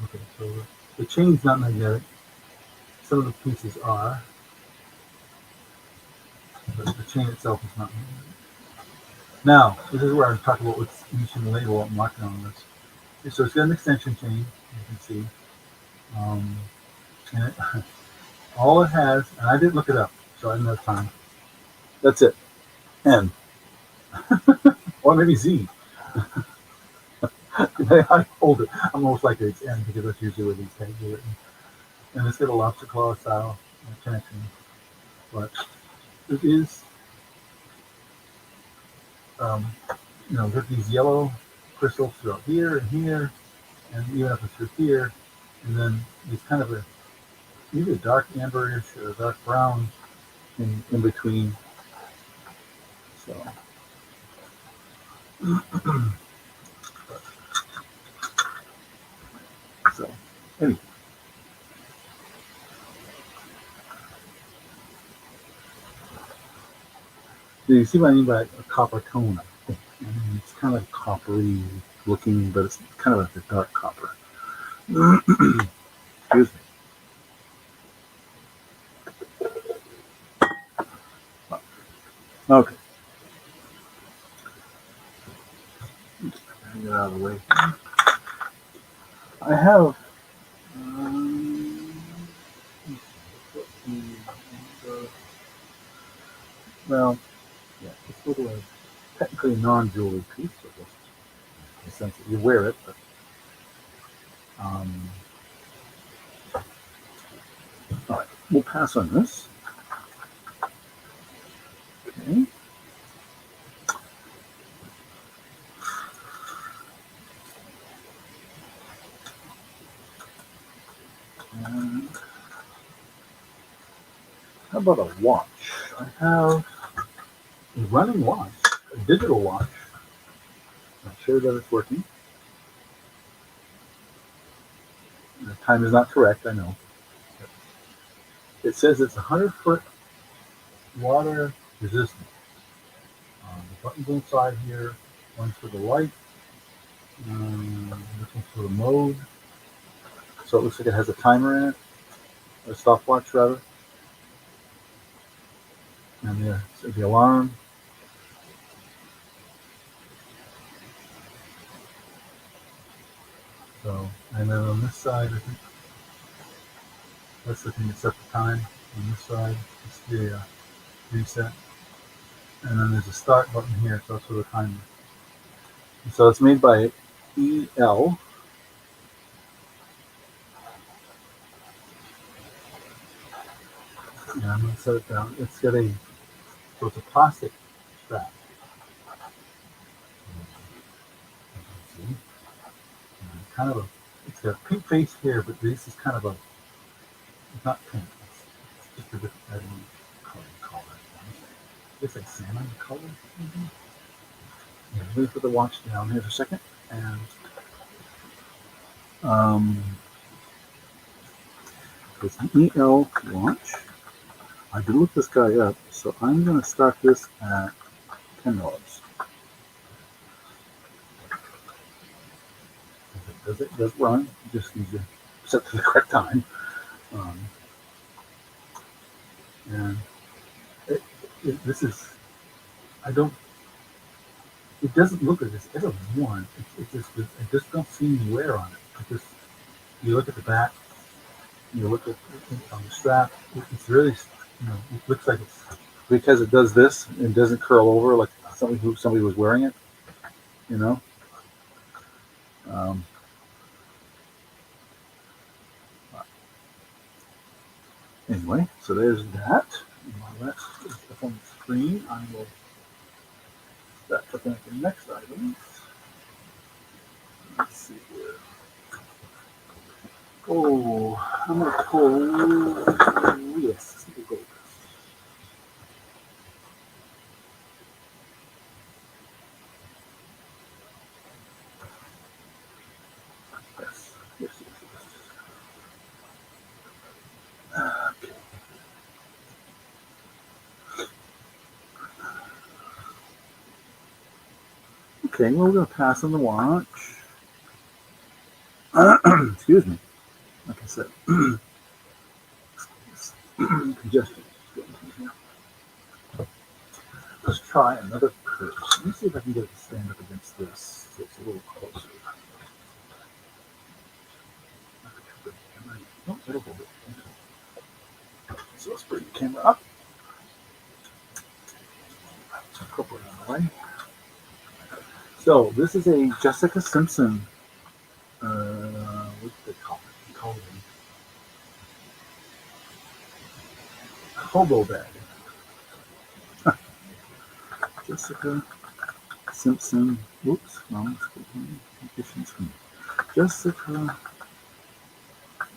Okay, so the chain's not magnetic. Some of the pieces are, but the chain itself is not magnetic. Now, this is where I talk about what's each in the label I'm marking on this. So it's got an extension chain, you can see. And all it has, and I didn't look it up, so I didn't have time. That's it. N. Or maybe Z. I hold it. I'm most likely it's N because that's usually where these tags are written. And it's got a lobster claw style connection. But it is, there's these yellow crystals throughout here and here, and even up through here, and then these kind of either dark amberish or dark brown in between. So anyway. So you see what I mean by a copper tone, I think. It's kind of like coppery looking, but it's kind of like a dark copper. Excuse me. Okay. Get out of the way. I have it's sort of a technically non-jewelry piece, I guess, in the sense that you wear it, but all right, we'll pass on this. Okay. And how about a watch? I have a running watch, a digital watch. Not sure that it's working. The time is not correct, I know. It says it's 100-foot water resistant. The buttons inside here, one's for the light, this one's for the mode. So it looks like it has a timer in it, a stopwatch rather. And there's the alarm. So, and then on this side, I think that's the thing that sets the time. On this side, it's the reset. And then there's a start button here, so that's for the timer. And so it's made by EL. And I'm going to set it down. So it's a plastic strap. See? Kind of it's got a pink face here, but this is kind of it's not pink. It's just a different, I don't know what you call that. It's like salmon color. Mm-hmm. Yeah, let me put the watch down here for a second. And it's an EL watch. I did look this guy up, so I'm going to start this at $10. It does run, you just need to set to the correct time. And this is, it doesn't look like it's ever worn. I just don't see any wear on it. You look at the back, you look at on the strap, it's really, it looks like it's, because it does this, it doesn't curl over like somebody was wearing it, you know. Anyway, so there's that. While that's up on the screen, I will start looking at the next items. Let's see here. Oh, I'm going to pull, yes, let's go. Yes. Okay. Okay, well, we're going to pass on the watch. Excuse me. Like I said, congestion. Let's try another purse. Let me see if I can get it to stand up against this so it's a little closer. Oh, it'll hold it. So let's bring the camera up. Couple it on the way. So this is a Jessica Simpson. What do they call it? They call it a hobo bag. Jessica Simpson. Whoops, wrong screen. Jessica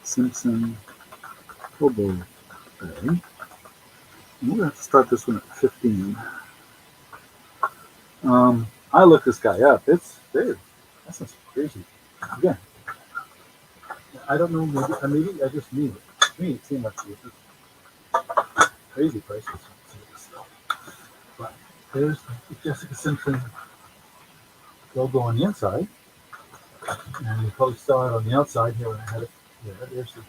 Simpson hobo bag. We're gonna have to start this one at 15. I looked this guy up. It's big. That sounds crazy. Again, I don't know. Maybe I just knew it. To me, it seemed like it was crazy prices. But there's the Jessica Simpson logo on the inside, and you probably saw it on the outside here when I had it. Yeah, there's the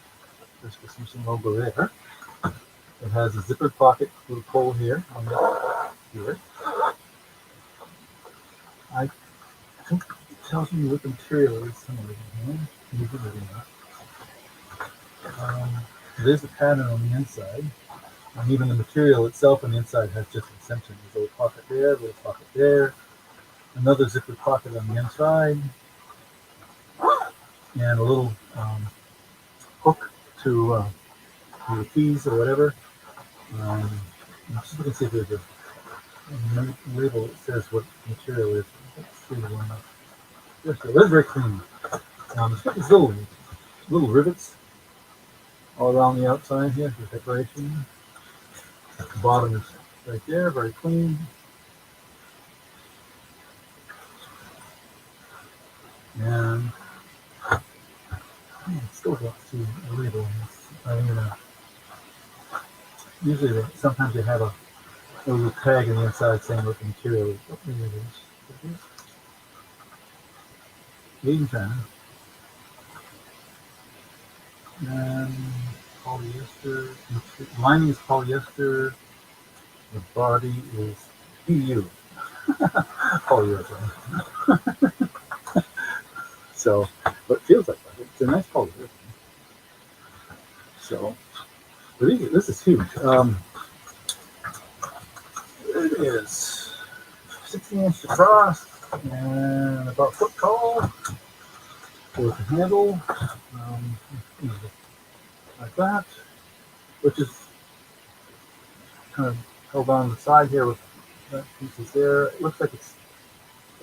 Jessica Simpson logo there. It has a zipper pocket little hole here on the here. I think it tells me what the material is somewhere in here. There's a pattern on the inside, and even the material itself on the inside has just an Simpson. There's a little pocket there, a little pocket there, another zipper pocket on the inside, and a little hook to the keys or whatever. I'm just looking to see if there's a label that says what material is. Let's see one. That's very clean. It's got these little rivets all around the outside here for decoration. The bottom is right there, very clean. And I still don't see a label. Usually, sometimes they have a little tag on the inside saying what the material is. Oh, there it is. Made in China. And polyester. Lining is polyester. The body is PU. Polyurethane. So, but it feels like that. It's a nice polyurethane. So, but this is huge. It is 16 inches across and about a foot tall with a handle like that, which is kind of held on the side here with that pieces there. It looks like it's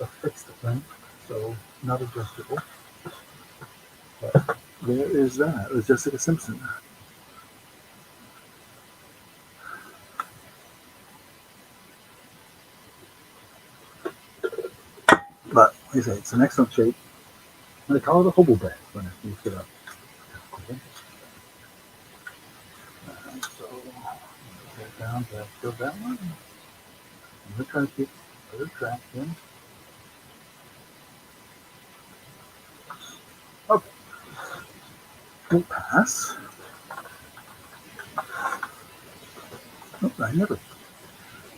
a fixed length, so not adjustable. But there is that. It was Jessica Simpson. But like I say, it's an excellent shape. And they call it a hobo bag when I used it up. Okay. So go down to fill that one. I'm going to try to keep the other track in. Okay. We'll pass. Oh, I never.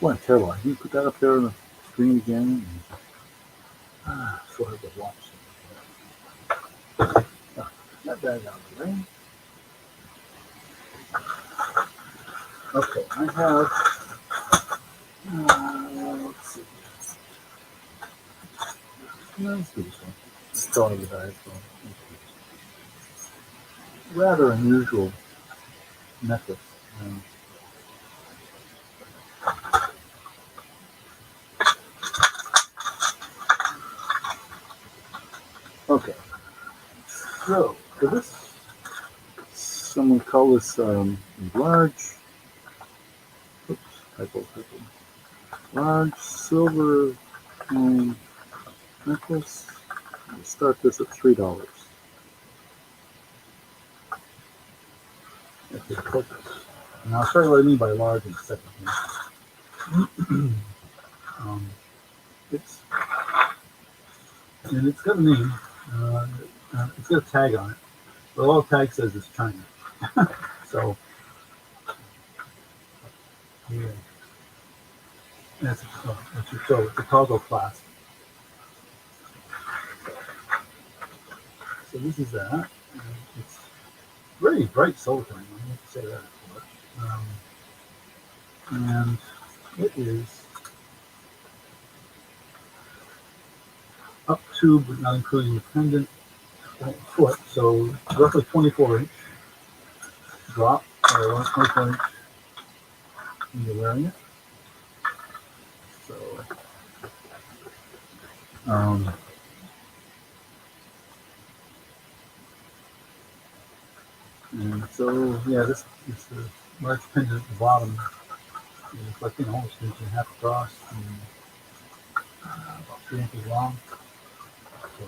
Boy, I'm terrible. I need to put that up there on the screen again. So hard to watch. That bag out of the way. Okay, I have. Let's see. Let's do this one. Let's call it the bag. Rather unusual necklace. Okay, so for this, someone call this large. Oops, typo. Large silver necklace. I'll start this at $3. Okay, focus. And I'll show you what I mean by large in a second. It's and it's got a name. It's got a tag on it, but all the tag says is China. So yeah, that's your show. It's a cargo class. So this is that. It's very bright silver. I have to say that. And it is up to, but not including the pendant, foot. So roughly 24-inch drop, or 24-inch when you're wearing it. So, and so yeah, this is the large pendant at the bottom. It's like almost an inch and a half across and about 3 inches long. So,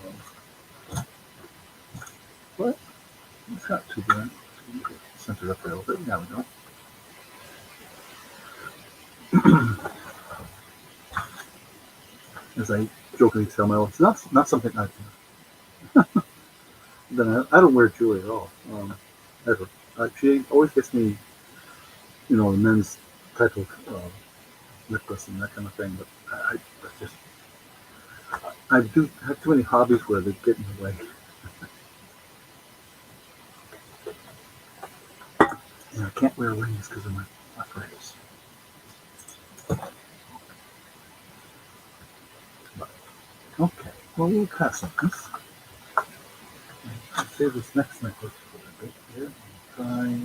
but it's not too bad. Center up there a little bit. There we go. As I jokingly tell my wife, it's not something I then I don't wear jewelry at all, ever. She always gets me, the men's type of necklace and that kind of thing. But I do have too many hobbies where they get in the way. And I can't wear rings because of my arthritis. But, okay, well, we'll pass on this. I'll save this next necklace for a bit here. Try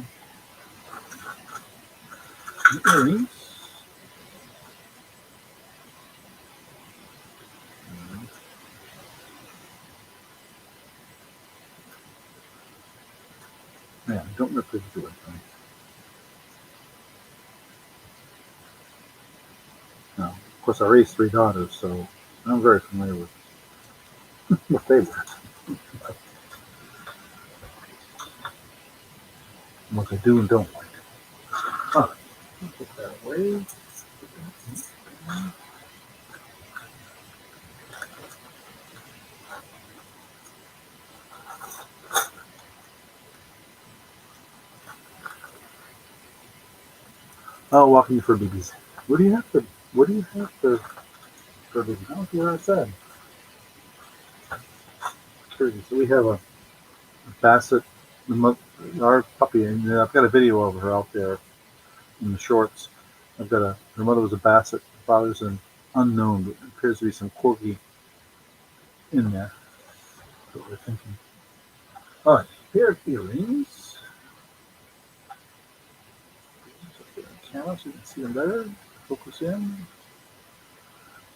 the earrings. Yeah, don't rip this to it. Now, of course, I raised 3 daughters, so I'm very familiar with what they wear. What they do and don't like. All right, put that away. Oh, walking for BBs. What do you have to? What do you have to? For BBs? I don't know what I said. So we have a Basset, our puppy, and I've got a video of her out there in the shorts. Her mother was a Basset, her father's an unknown, but there appears to be some corgi in there. That's what we're thinking. All right, pair of earrings. camera so you can see them better. Focus in.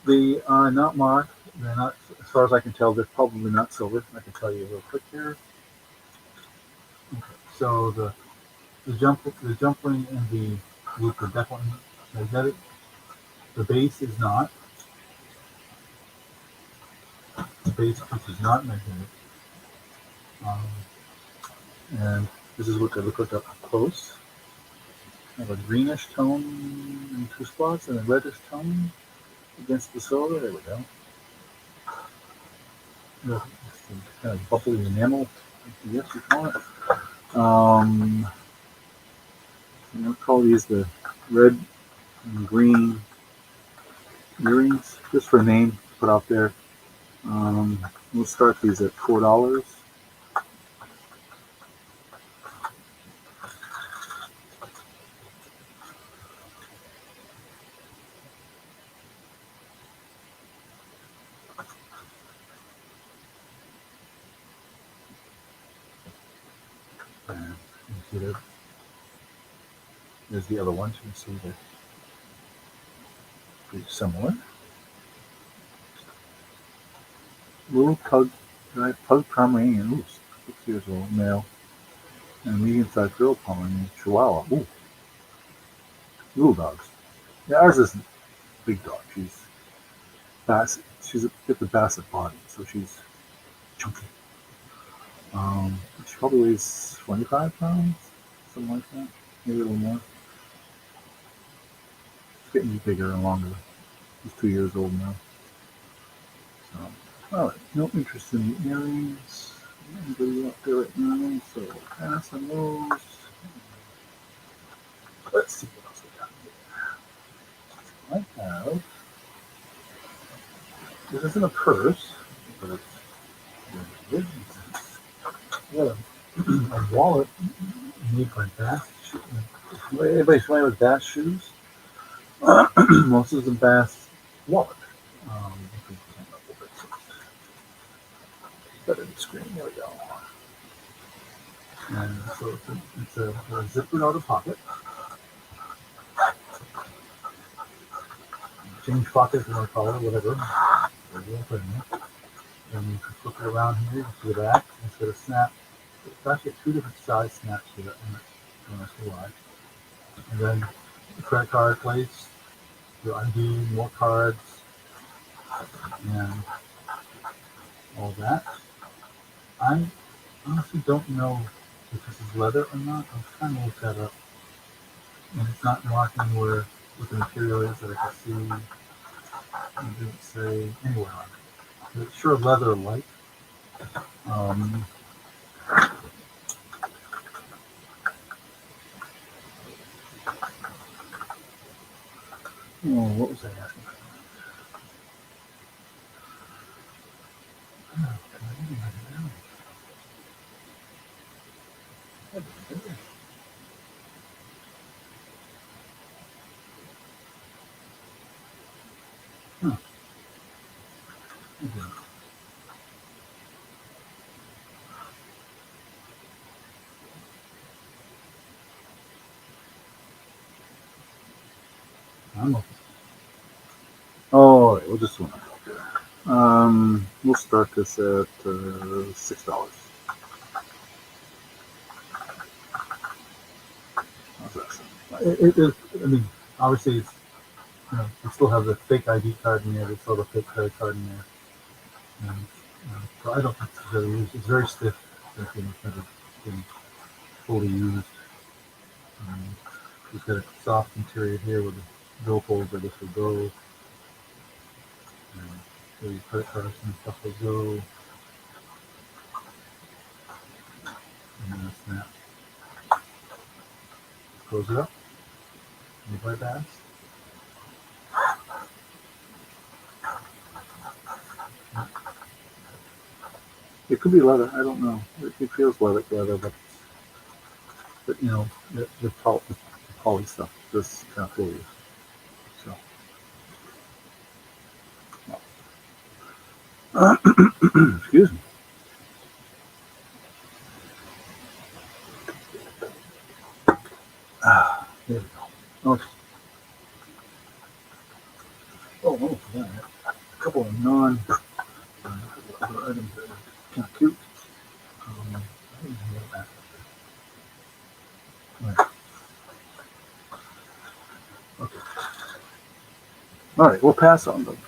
They are not marked. They're not, as far as I can tell, they're probably not silver. I can tell you real quick here. Okay. So the jump ring and the loop are definitely magnetic. The base is not. The base piece is not magnetic. Um, and this is what they look like up close. I have a greenish tone in two spots and a reddish tone against the silver. There we go. Kind of bubbly enamel, I guess you call it. I'm going to call these the red and green earrings, just for a name put out there. We'll start these at $4. And you see that there's the other ones. You can see they're pretty similar. Little pug Pomeranian, ooh, 6 years old, male, and medium-sized girl Pomeranian Chihuahua. Ooh, little dogs. Yeah, ours isn't a big dog. She's Basset. She's got the Basset body, so she's chunky. She probably weighs 25 pounds, something like that, maybe a little more. She's getting bigger and longer. She's 2 years old now. So, all right, no interest in the earrings. Anybody out there right now? So we'll pass on those. Let's see what else we got here. I have. This isn't a purse, but it's a wallet made by Bass. Anybody familiar with Bass shoes? Most of them Bass wallet. Better than the screen. There we go. And so it's a zippered outer pocket. Change pocket if you want to call it, whatever. Then you can flip it around here, you can see the back, it's got a snap. It's actually two different size snaps here, and that's why. And then the credit card place, your ID, more cards, and all that. I honestly don't know if this is leather or not. I'm trying to look that up. And it's not marking where what the material is that I can see. It didn't say anywhere on it. It's sure leather-like. Oh, what was I asking? Oh, all right, we'll just do it. We'll start this at $6. It is. I mean, obviously, it's, you know, they still have the fake ID card in there. They still have the fake credit card in there. And, so I don't think it's very used. It's very stiff. It's never been fully used. It's got a soft interior here with a bill holder. This will go. So your credit cards and stuff will go. And then a snap. Close it up. You buy that. It could be leather. I don't know. It feels like leather, but you know, the poly stuff just kind of fool you. So, excuse me. There we go. Okay. a couple of non other items that are kind of cute. I didn't know that. Right. Okay. All right, we'll pass on them.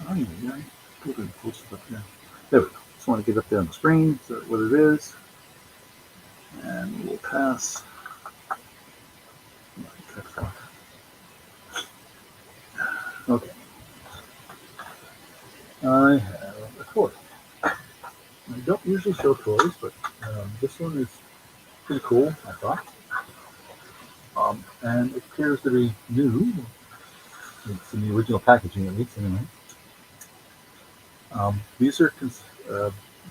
Oh, yeah, put it close up there. There we go. Just want to get up there on the screen, so what it is, and we'll pass. Okay. I have a toy. I don't usually show toys, but this one is pretty cool, I thought. And it appears to be new. It's in the original packaging, at least, anyway. These are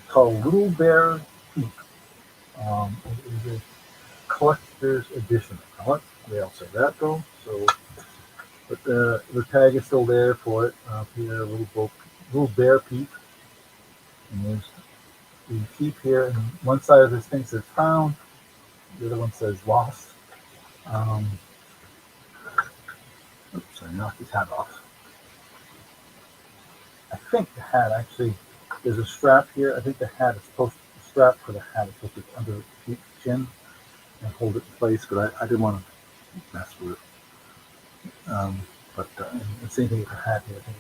called Little Bear Peep. It is a collector's edition. They all say that, though. So, but the tag is still there for it. Here, Little Bear Peep. And there's the peep here, and one side of this thing says found, the other one says lost. Oops, I knocked his hat off. I think the hat actually, there's a strap here. I think the strap for the hat is supposed to be under the chin and hold it in place, but I didn't want to mess with it. But the same thing with the hat here. I think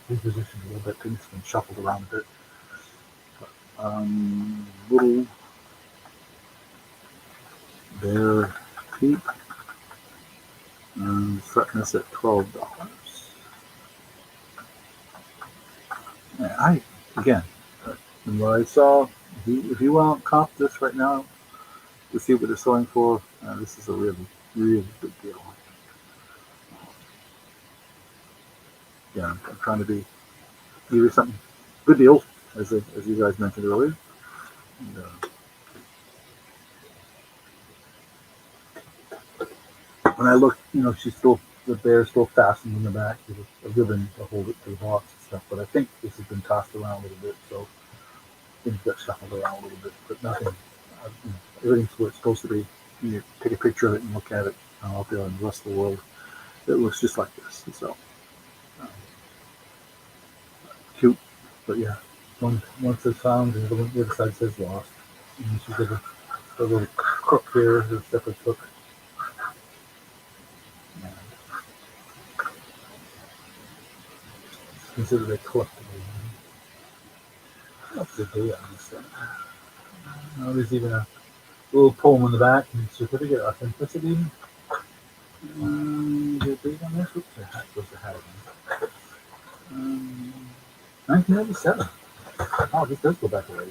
it's repositioned a little bit. I think it's been shuffled around a bit. Little Bear Peep. Starting us at $12. And from what I saw, if you want to comp this right now to see what they're selling for, this is a really, really good deal. Yeah, I'm trying to give you something good deal, as you guys mentioned earlier. And, when I look, the bear's still fastened in the back with a ribbon to hold it to the box and stuff. But I think this has been tossed around a little bit, so things got shuffled around a little bit, but nothing. Everything's where it's supposed to be. You take a picture of it and look at it out there in the rest of the world. It looks just like this. And so cute, but yeah, one says found and the other side says lost. And she's got a little crook here, a separate hook. Considered a collectible. What's the date on this thing? There's even a little poem in the back and certificate of authenticity. The date on this? What's the hat? What's the hat again? 1997. Oh, this does go back a ways.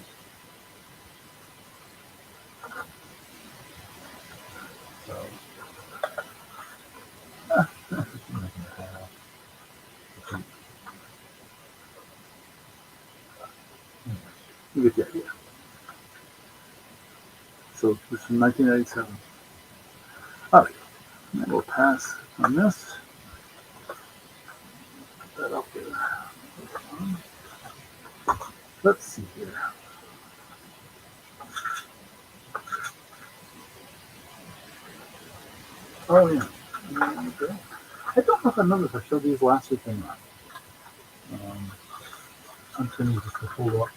So, you get the idea. So this is 1997. All right, and we'll pass on this. Put that up there. Let's see here. Oh yeah. I don't know if I remember if I showed these last week or not. I'm going to use this to hold up.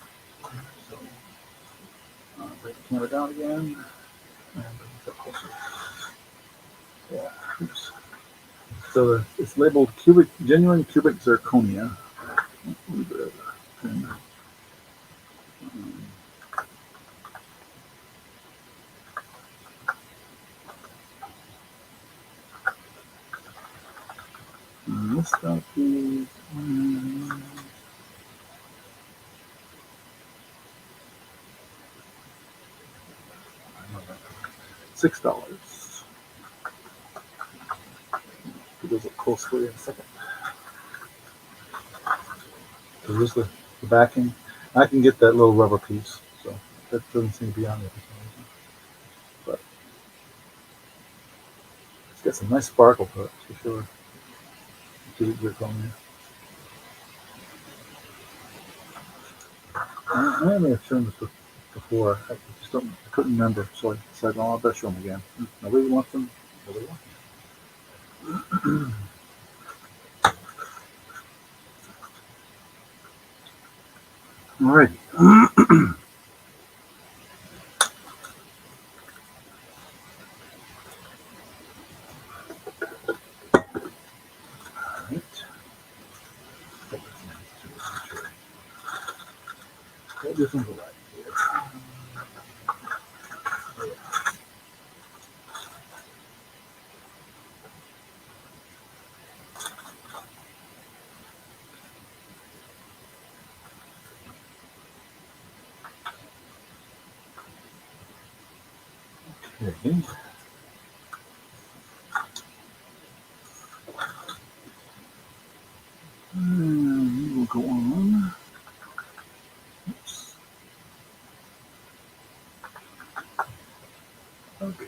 So, bring the camera down again. And bring it up closer. Yeah. Oops. So it's labeled genuine cubic zirconia. A little bit of a thing. This stuff is $6. We'll look closely in a second. So here's the backing. I can get that little rubber piece, so that doesn't seem to be on there for some reason. But it's got some nice sparkle to it, for sure. I may have shown this before. I couldn't remember, so I decided, I'll better show them again. Nobody wants them. Nobody wants them. Alrighty. Alright. This one's right here. Okay. We'll go on. Oops. Okay.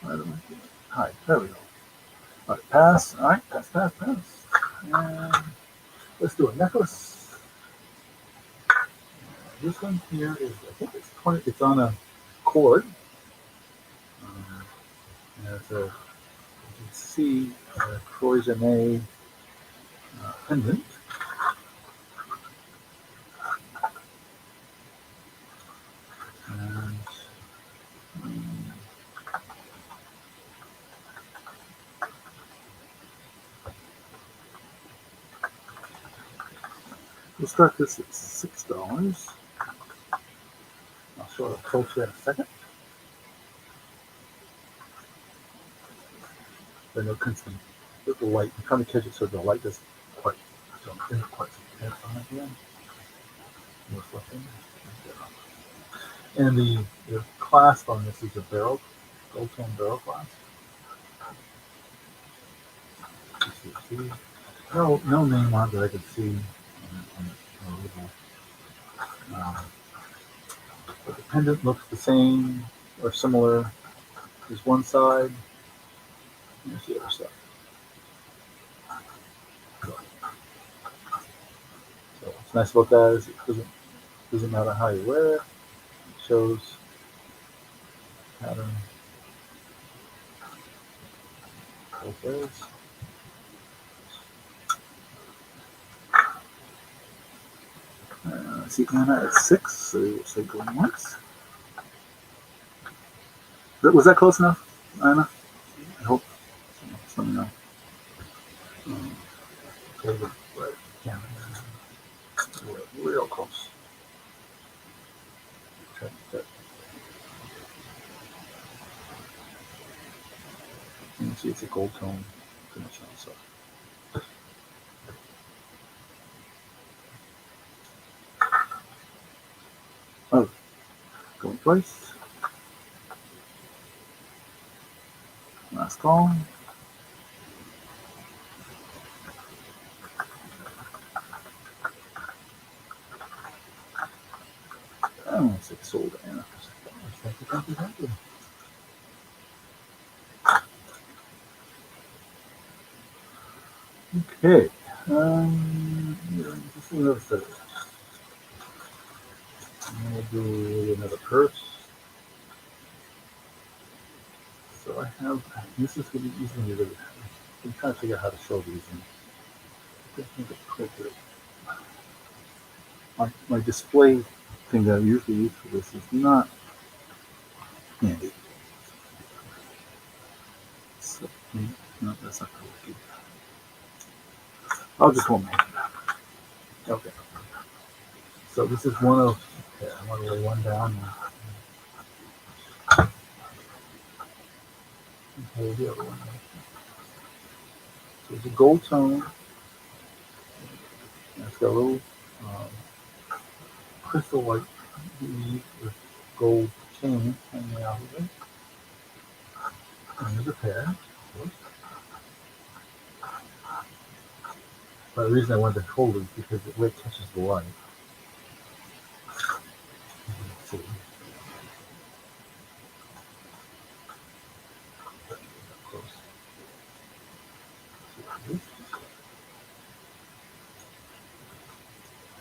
Where do I get it? Hi, there we go. All right, pass. All right, pass, pass, pass. And let's do a necklace. This one here is, I think it's 20, it's on a cord. And so you can see a cloisonne pendant. And we'll start this at $6. I'll show it up closer in a second. Then you'll constant with the light. I'm trying to catch it so the light doesn't quite, so it isn't quite so intense on it again. And the clasp on this is a barrel, gold tone barrel clasp. See. No name on it that I could see on the label. But the pendant looks the same or similar. There's one side. Here's the other side. So what's nice about that is it doesn't matter how you wear it. It shows pattern both ways. See Anna at 6, so we'll say going once. Was that close enough, Anna? I hope. Let me know. Right. Yeah. Real close. Check that. You can see it's a gold tone finish on the side. Oh, going twice. Last call. I want to say sold Anna. Thank you. Okay. Just another set. I'm going to do another purse. So I have, this is going to be easy. I'm trying to figure out how to show these. My display thing that I usually use for this is not handy. So, no, that's not going to work either. I'll just hold my hand. Okay. So this is one of, okay, I want to lay one down and hold the other one. So it's a gold tone. And it's got a little crystal white bead with gold chain hanging out of it. And there's a pair. But the reason I wanted to hold it is because the way it catches the light. Let's see. Close.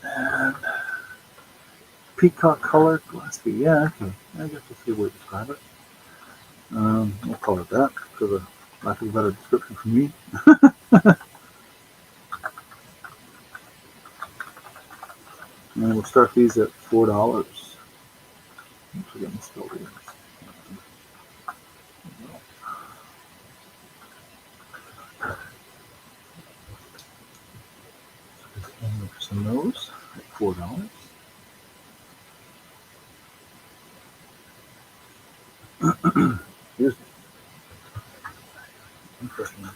And peacock color glassy. Yeah, okay. I guess we'll see a way to describe it. We'll call it that for the lack of a better description from me. start these at $4. Forget misspelled here. Some of those at $4. Here's interesting.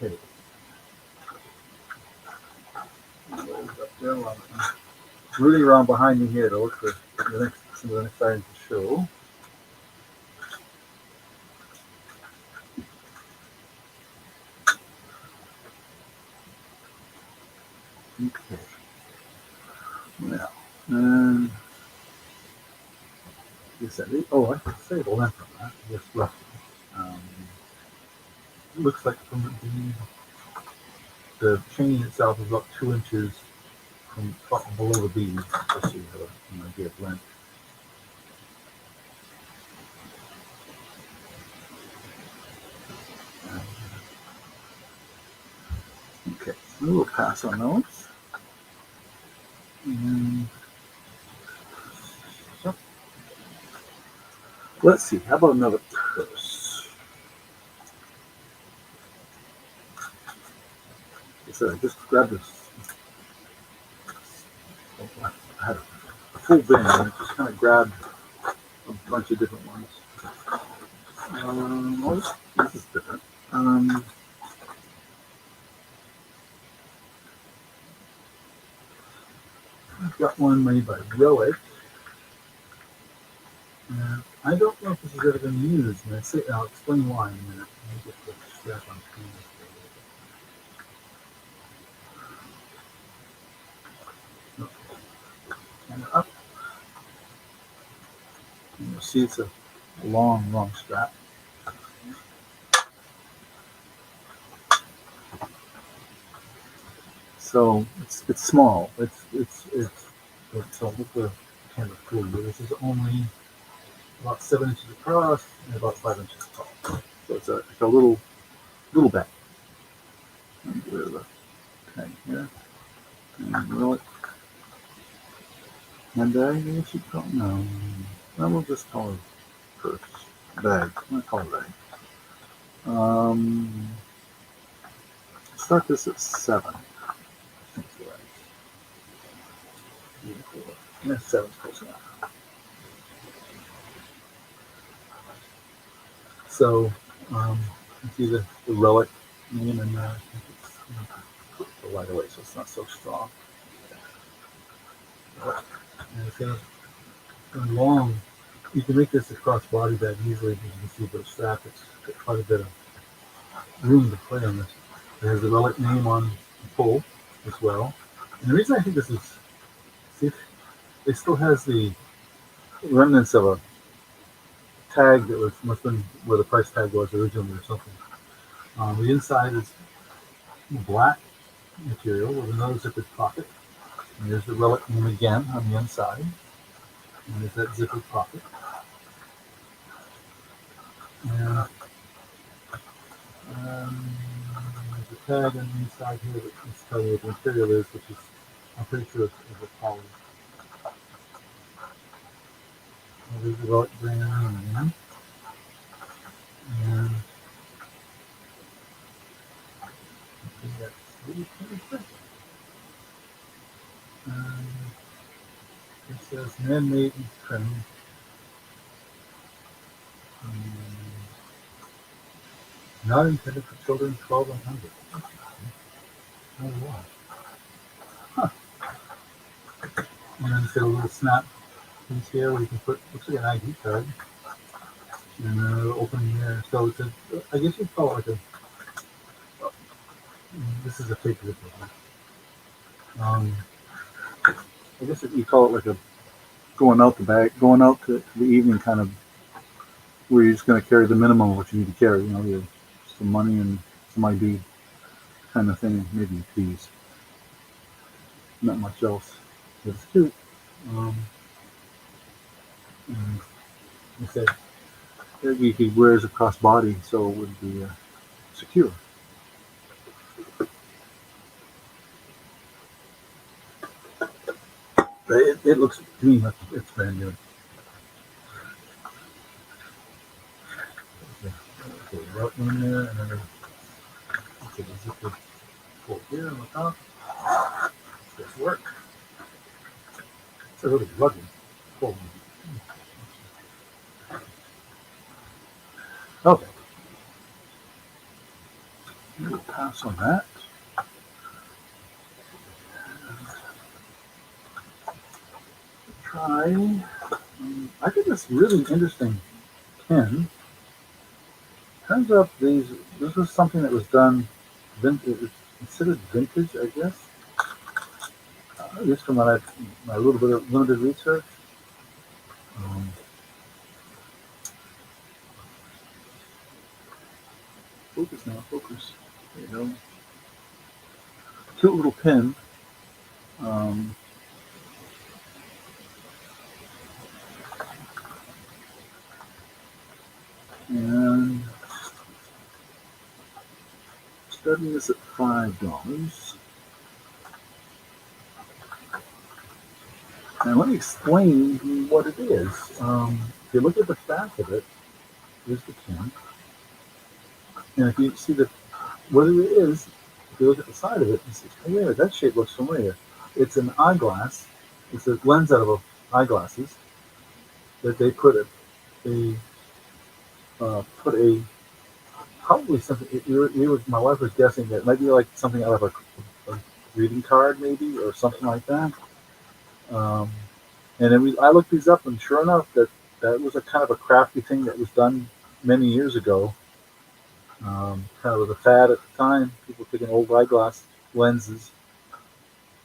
Okay. Rooting around behind me here to look for some of the next items to show. Okay. Now, is that it? Oh, I can say the length of that. Yes, roughly. It looks like from the chain itself is about 2 inches from below the bead, just so you have an idea of length. Okay, so we'll pass on those. And so, let's see, how about another purse? So I just grabbed this. I had a full bin and I just kind of grabbed a bunch of different ones. This is different. I've got one made by Relic. I don't know if this has ever been used, and I'll explain why in a minute. Let me get the strap on screen. And up. And you'll see it's a long strap. So it's small. It's so with the camera tool. This is only about 7 inches across and about 5 inches tall. So it's a little bag. Get rid of the tag here. And Relic. And I guess you call it, no. I will just call it purse. Bag. I'm gonna call it bag. Start this at 7. Yeah, 7's close enough. So, you see the Relic name in there. I think it's a light away, so it's not so strong. And it's got a long. You can make this a cross-body bag easily, as you can see, but a strap. It's got quite a bit of room to play on this. It has the Relic name on the pull as well. And the reason I think this is, see, it still has the remnants of a tag that must have been where the price tag was originally or something. The inside is black material with another zippered pocket. And there's the Relic name again on the inside. And there's that zippered pocket. And there's a tag on the inside here that can tell you what the material is, which is, I'm pretty sure it's a poly. There's the Relic brand name. And that's really pretty. It says man-made trim. Not intended for children 12 and under. Oh, wow. Huh. And then it's got a little snap piece here where you can put, looks like an ID card. And an opening here. So it's I guess you'd call it like this is a fake zipper. I guess you call it like a going out to the evening kind of, where you're just going to carry the minimum of what you need to carry. You know, you have some money and some ID kind of thing, maybe keys. Not much else. But it's cute. And he said he wears a crossbody, so it would be secure. But it looks to me like it's brand new. Okay, right in there, and then okay, the zipper pull here on the top. This work. It's a really luggage. Pull. Okay, we'll pass on that. Try. I get this really interesting pin. Turns out this was something that was done. It's considered vintage, I guess. Just from my little bit of limited research. Um, focus now, focus. There you go. Cute little pin. Um, and starting this at $5. And let me explain what it is. If you look at the back of it, here's the pin. And if you see what it is, if you look at the side of it, you see, oh yeah, that shape looks familiar. It's an eyeglass. It's a lens out of eyeglasses that they put a probably something. My wife was guessing that it might be like something out of a greeting card, maybe, or something like that. And then I looked these up, and sure enough, that was a kind of a crafty thing that was done many years ago. Kind of was a fad at the time. People taking old eyeglass lenses,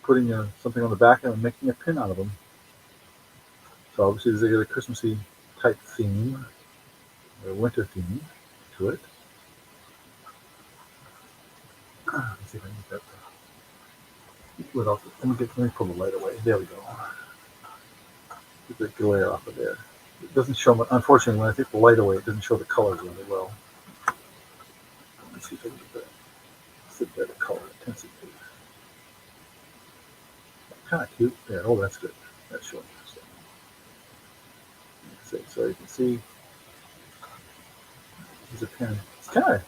putting something on the back of them, and making a pin out of them. So obviously, there's a Christmassy type theme, or winter theme to it. Let's see if I can get that. Let me pull the light away. There we go. Get the glare off of there. It doesn't show. Unfortunately, when I take the light away, it doesn't show the colors really well. Let me see if I can get that. Sit there, the color intensity. Kind of cute. There. Oh, that's good. That's showing. So you can see there's a pin. It's kind of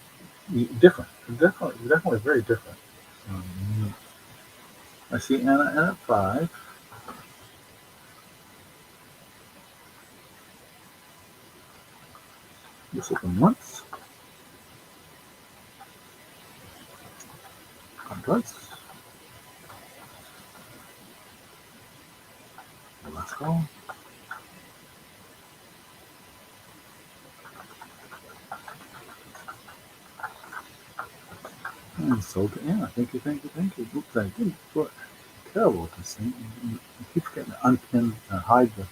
different. Definitely very different. I see Anna at 5. This open once. Twice. Let's go. And sold to Anna. Thank you. Oops, I didn't put terrible with this thing. I keep forgetting to unpin and hide the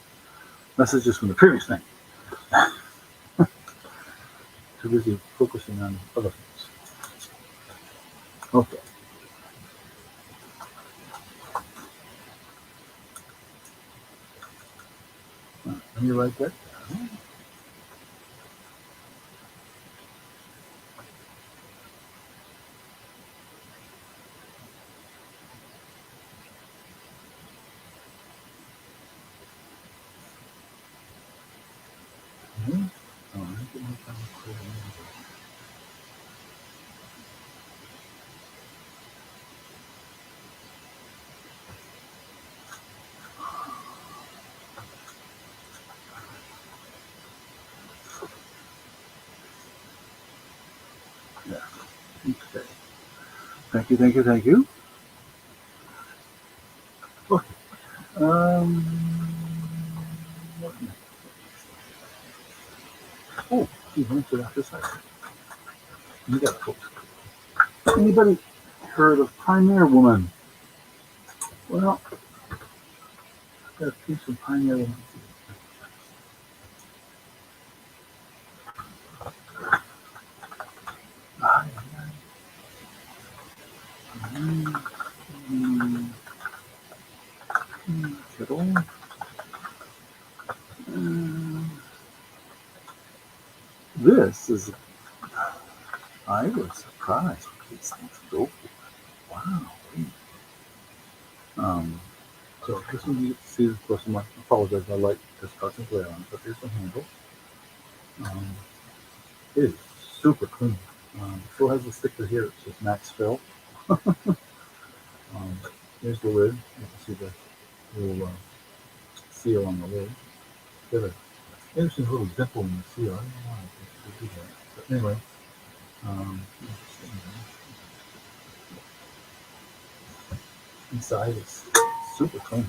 messages from the previous thing. Too busy focusing on other things. Okay. Let me write that down. Yeah. Okay. Thank you. Okay. What next? Oh, he answered after side. You got folks. Anybody heard of Pioneer Woman? Well, I've got a piece of Pioneer Woman. Fiddle. This is, I was surprised what these things go for. Wow. So this one you can see, of course, I apologize, my light just caught some glare on it, but here's the handle. Um, it is super clean. Still has a sticker here that says Max Fill. Here's the lid. You can see the little seal on the lid. Got an interesting little dimple in the seal. I don't know why they do that. But anyway, inside is super clean.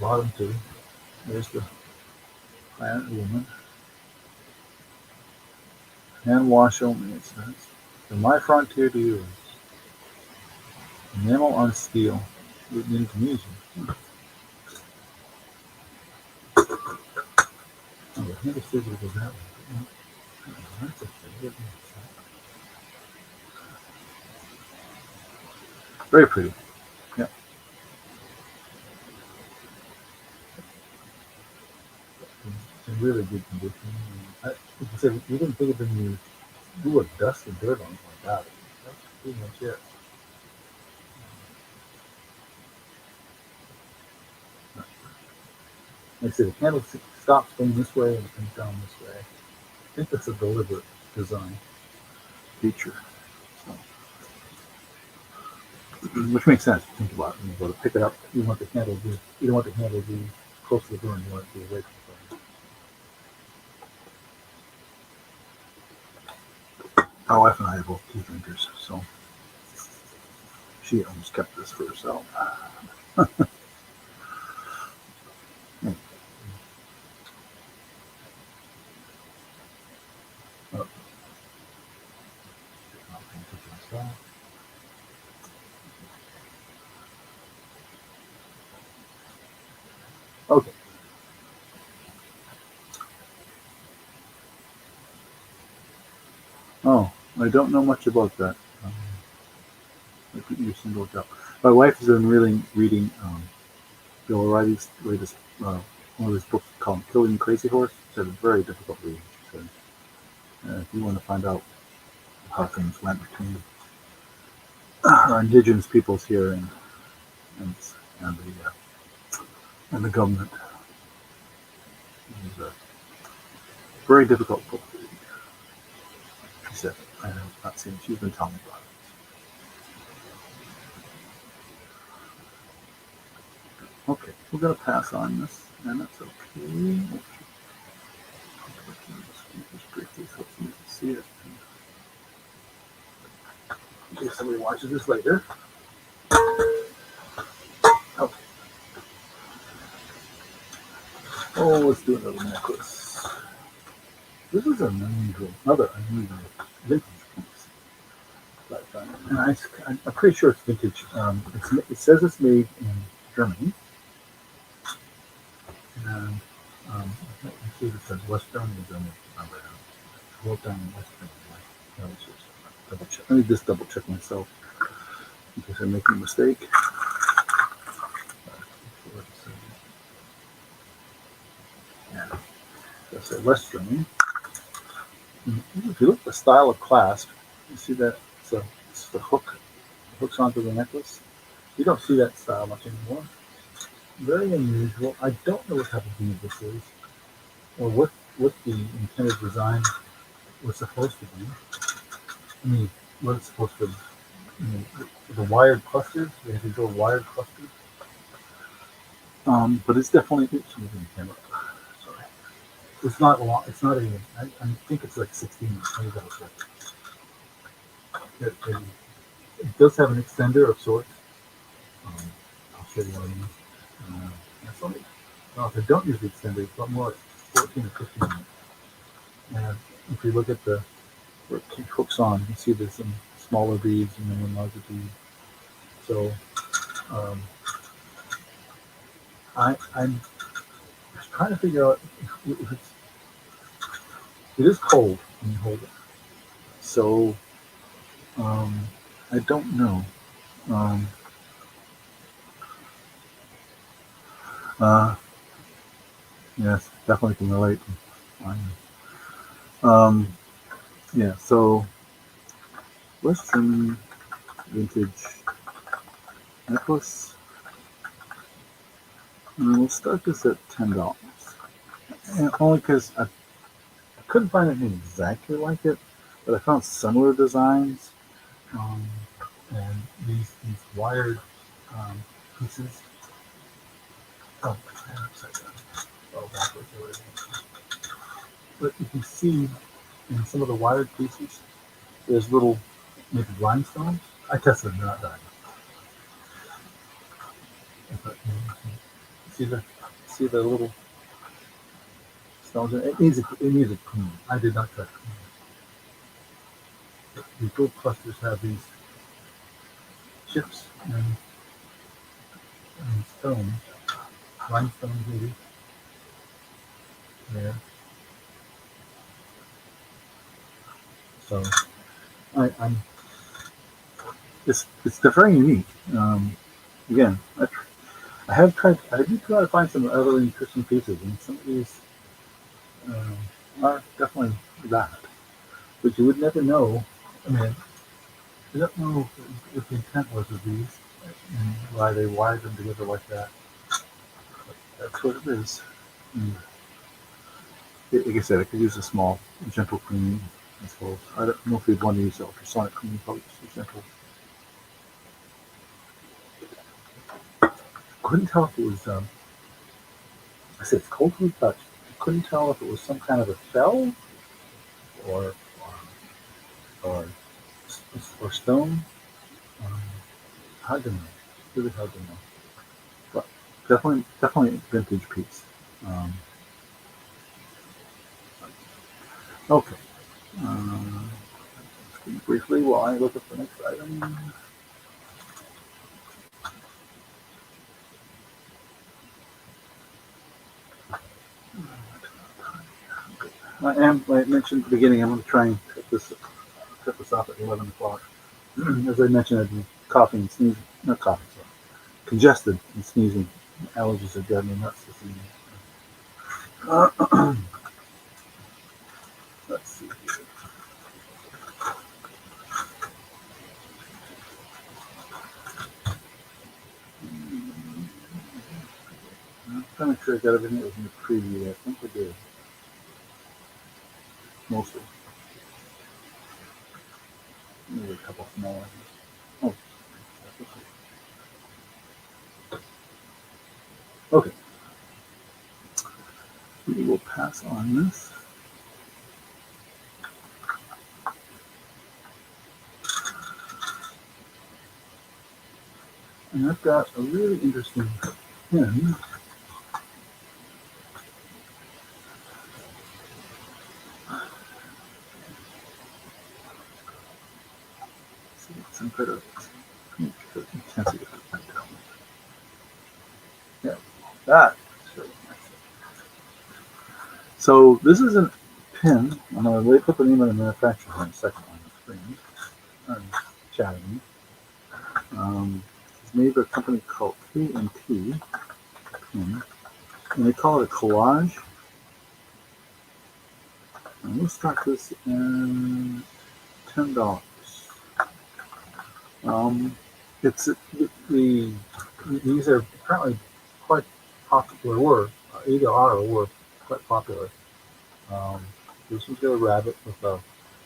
Bottom too. There's the Planet Woman. Hand wash only, it says. From my frontier to yours. Enamel on steel. Written in Tunisian. Oh, the handle says it goes that way. Oh, that's okay. Very pretty. Yeah. It's in really good condition. Like I said, you didn't think of when you do a dust and dirt on it like that. That's pretty much it. Like I said, the handle stops going this way and it comes down this way. I think that's a deliberate design feature. So, which makes sense. Think about it. When you go to pick it up, you want the handle to be, you don't want the handle to be close to the burn. You want it to be away from the burn. My wife and I are both tea drinkers, so she almost kept this for herself. Okay. Oh, I don't know much about that. I put your single job. My wife has been really reading Bill O'Reilly's latest one of his books called "Killing the Crazy Horse." It's a very difficult read. So, if you want to find out how things went between our indigenous peoples here and, and the and the government, it's a very difficult book to read. She said, I have not seen it. She's been telling me about it. Okay, we're gonna pass on this, and that's okay. Just briefly so you can see it. In case somebody watches this later. Okay. Oh, let's do another necklace. This is another unusual vintage piece. But, and I'm pretty sure it's vintage. It says it's made in Germany. And let's see if it says West Germany or Germany. I wrote down West Germany. No, it's just double check. Let me just double check myself in case I'm making a mistake. Yeah, that's a West Germany. If you look at the style of clasp, you see that it's the hook hooks onto the necklace. You don't see that style much anymore. Very unusual. I don't know what type of bead this is, or what the intended design was supposed to be. I mean, what it's supposed to be. The wired clusters. They had to go wired clusters. But it's definitely moving the camera. Sorry, it's not long. It's not even. I think it's like 16 or 20 dollars. It does have an extender of sorts. I'll show you what I mean. That's only, well, if they don't use the extender, it's about more like 14 or 15 minutes. And if you look at where it hooks on, you see there's some smaller beads and then one larger bead. So I'm just trying to figure out if it is cold when you hold it. So I don't know. Yes, definitely can relate. Yeah, so Western vintage necklace. And we'll start this at $10. And only because I couldn't find anything exactly like it, but I found similar designs. Um, and these wired pieces. Oh, upside down. Oh, backwards already. But you can see in some of the wired pieces, there's little maybe rhinestones. I tested them, they're not diamond. But see the little stones. It needs a clean. I did not try to clean it. These little clusters have these chips and stones, rhinestones maybe there. So I'm it's they're very unique. Again, I did try to find some other interesting pieces, and some of these are definitely that. But you would never know. I mean, you don't know what the intent was of these and why they wired them together like that. But that's what it is. And like I said, I could use a small, gentle cleaning. I suppose. I don't know if you'd want to use ultrasonic cleaning, probably just a gentle. Couldn't tell if it was. I said it's cold to the touch. Couldn't tell if it was some kind of a shell or or, or stone. Um, hard to know. Really hard to know. But definitely a vintage piece. Um, okay. Briefly, while I look at the next item. I mentioned at the beginning, I'm going to try and cut this off at 11 o'clock. As I mentioned, I've been coughing and sneezing. Not coughing, sorry. Congested and sneezing. Allergies have gotten me nuts this evening. Let's see here. I'm trying to make sure I got everything that was in the preview. I think I did. Mostly. Maybe a couple small ones. Oh, okay. We will pass on this. And I've got a really interesting pin. See, some kind of intensity. Yeah, that. So this is a pin. I'm going to put the name of the manufacturer in a second on the screen. I'm chatting. It's made by a company called K&T Pin, and they call it a collage. And we'll start this at $10. It's these are apparently quite popular. Either are or were quite popular. This one's got a rabbit with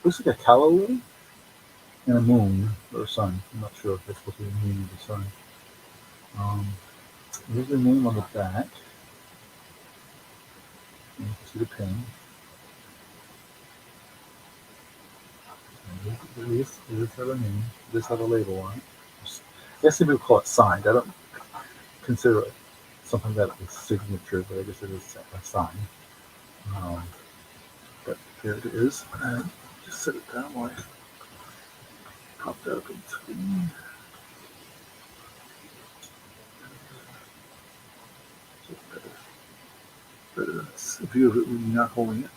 looks like a calla lily and a moon or a sun. I'm not sure if that's supposed to be the moon or the sun. Here's the name on the back. You can see the pin. This has a name. This has a label on it. I guess people call it signed. I don't consider it something that is signature, but I guess it is a sign. But here it is. And just set it down while I pop that up on the screen. Better view of it when you're not holding it.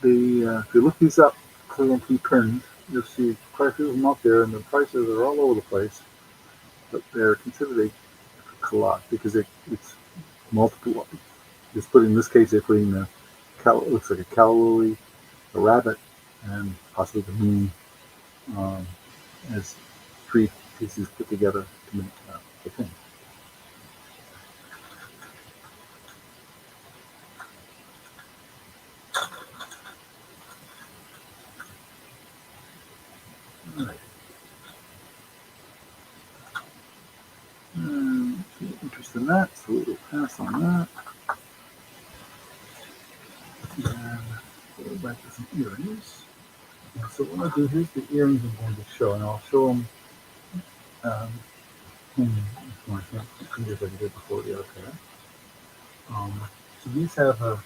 If you look these up, K&T pins, you'll see quite a few of them out there, and the prices are all over the place. But they're considered a collage because it's multiple of them. just put in this case they're putting the it looks like a calla lily, a rabbit, and possibly the moon as three pieces put together to make the thing. All right. Interest in that, so we'll pass on that. And go back to some earrings. And so what I'll do, here's the earrings I'm going to show, and I'll show them I can't fingers like I did before the other pair. So these have a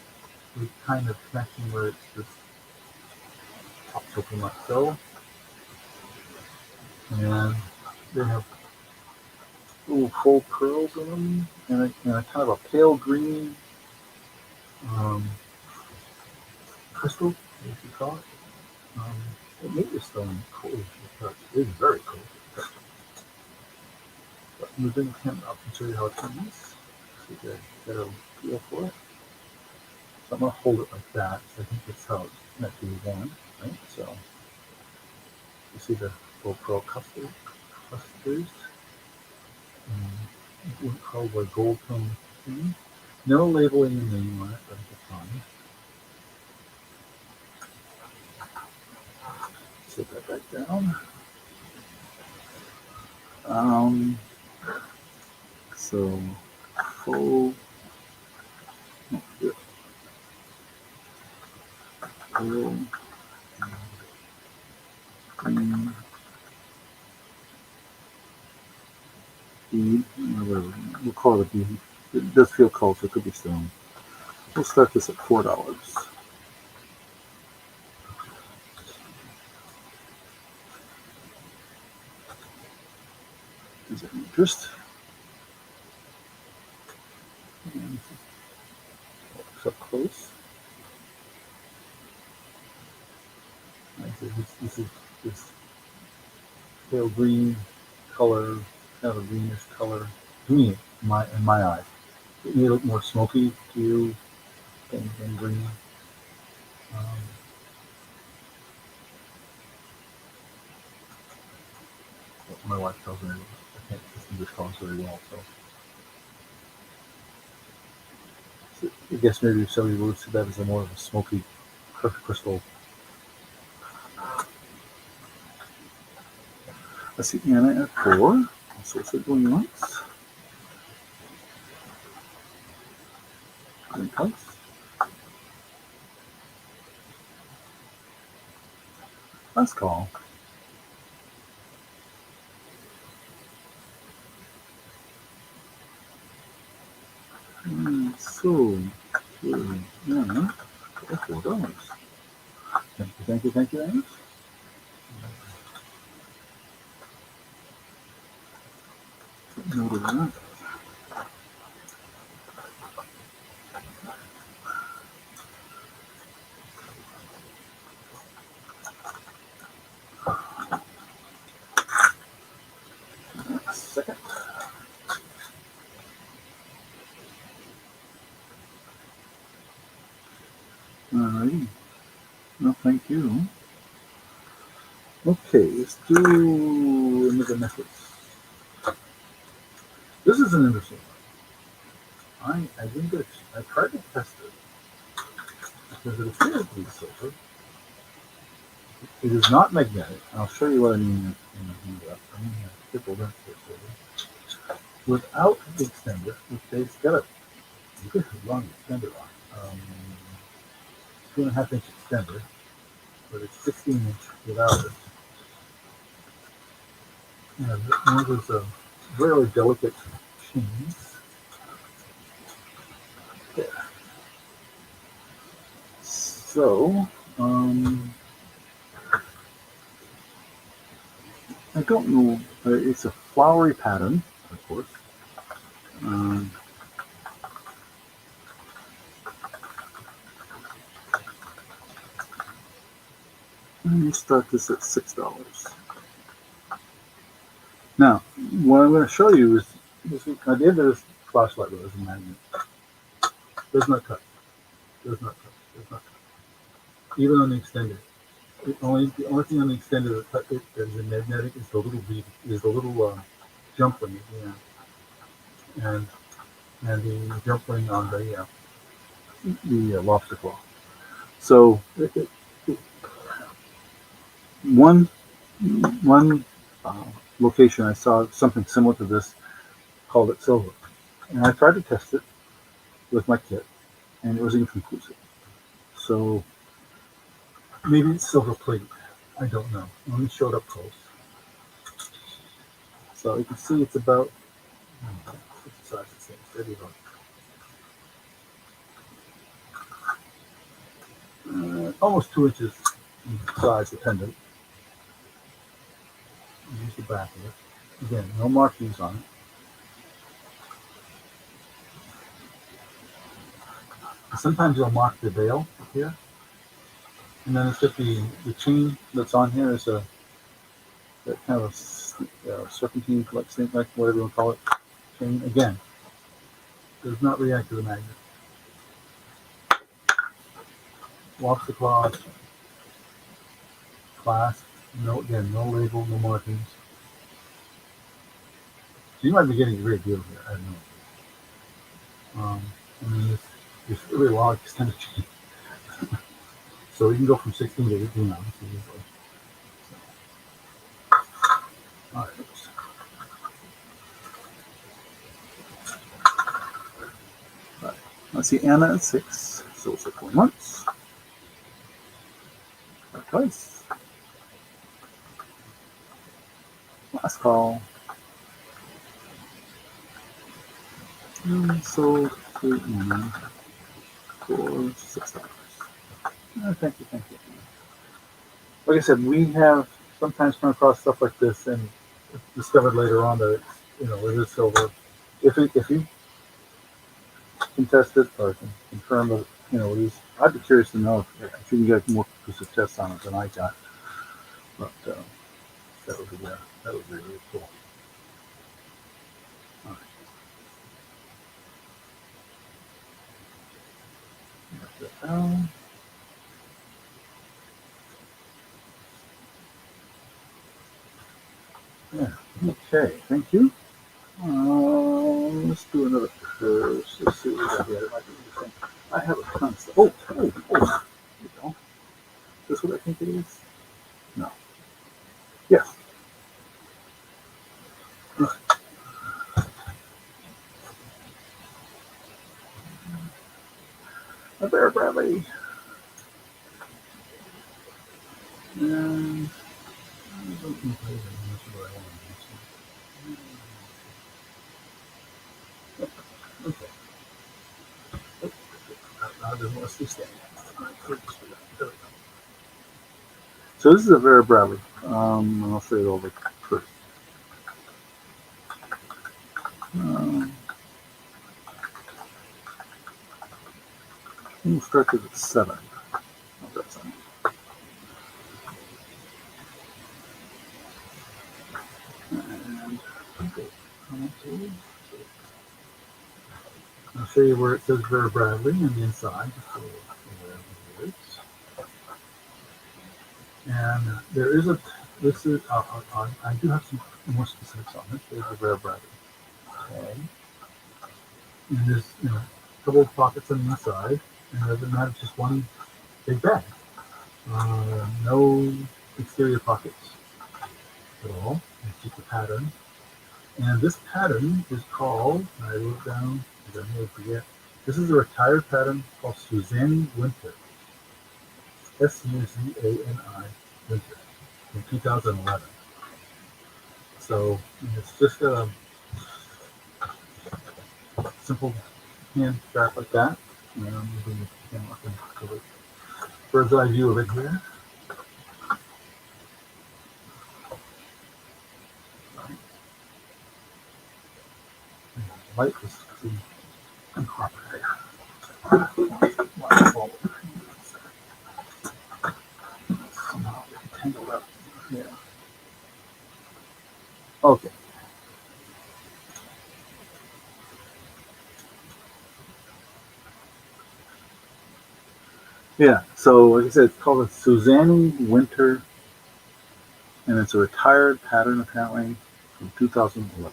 kind of connection where it's just pops open like so, and they have little full curls in them, and a kind of a pale green crystal, if you call it. It may be stone cold to touch. It is very cold to touch. But moving the camera up and show you how it turns. So you get a feel for it. So I'm going to hold it like that. So I think that's how it's meant to be worn, right? So you see the full pearl clusters. Called a gold tone thing. No labeling the name on it, but it's fine. Set that back down. So full pearl green bead, whatever. We'll call it a bead. It does feel cold, so it could be stone. We'll start this at $4. Is that interest? And up close. This is this pale green color, kind of a greenish color to me in my eyes. It may look more smoky to you than green. My wife tells me I can't distinguish colors very well, so I guess maybe somebody would see that as a more of a smoky crystal. Let's see, Anna at 4. So it's going once. Going twice. Last call. So, Anna, $4. Thank you, Anna. Note of that. Second. Alrighty. No, thank you. Okay, let's do another necklace. This is an interesting one. I didn't get it. I tried to test it because it appears to be silver. It is not magnetic. I'll show you what I mean in a hand up. I mean, triple length silver. Without the extender, which they've got a good long extender on. 2.5-inch extender, but it's 16-inch without it. And one of those really delicate chains. There. So, I don't know. It's a flowery pattern, of course. Let me start this at $6. Now, what I'm going to show you is I did this flashlight with as a magnet. Does not cut. Does not cut. Does not cut. Even on the extender. The only thing on the extender that is magnetic is the little bead, is the little jump ring at the end, and the jump ring on the lobster claw. So one one location I saw something similar to this, called it silver, and I tried to test it with my kit, and it was inconclusive. So maybe it's silver plated. I don't know. Let me show it up close. So you can see it's about what's the size it says. There you go. Almost 2 inches in size, the pendant. Use the back of it. Again, no markings on it. And sometimes you'll mark the veil here, and then it's just the chain that's on here is a that kind of serpentine, like snake, like whatever you want to call it, chain. Again, does not react to the magnet. Lobster claw, clasp. No, again, no label, no markings. So you might be getting a great deal here. I don't know. I mean, it's really a large extended chain. So you can go from 16 to 18 ounces easily. All right. Let's see, Anna at 6, so 6 months. Twice. Last call. Sold to Anna for $6. Thank you, thank you. Like I said, we have sometimes come across stuff like this and discovered later on that it's, it is silver. If you can test it or can confirm that, it is, I'd be curious to know if you can get more conclusive tests on it than I got. But that would be really cool. All right. Get that down. Yeah. Okay. Thank you. Let's do another curse. Let's see what we got here. It might be interesting. I have a ton of stuff. Oh. There you go. Is this what I think it is? No. Yes. Right. A Bear Bradley. And I don't think I even know what I want to do. Okay. Now doesn't want to stay. So this is a Vera Bradley. I'll show you over first. We'll start with 7. And I'll show you where it says Vera Bradley on the inside. And there is I do have some more specifics on this. There's a Vera Bradley. Okay. And there's, a couple of pockets on the inside, and other than that, it's just one big bag. No exterior pockets at all. It's just a pattern. And this pattern is called, I wrote it down because I may forget. This is a retired pattern called Suzanne Winter. Suzani Winter in 2011. So it's just a simple hand strap like that. Moving the camera up to the bird's eye view of it here. Light is incorporated there. Somehow tangled up here. Okay. Yeah, so like I said, it's called a Suzanne Winter, and it's a retired pattern apparently from 2011.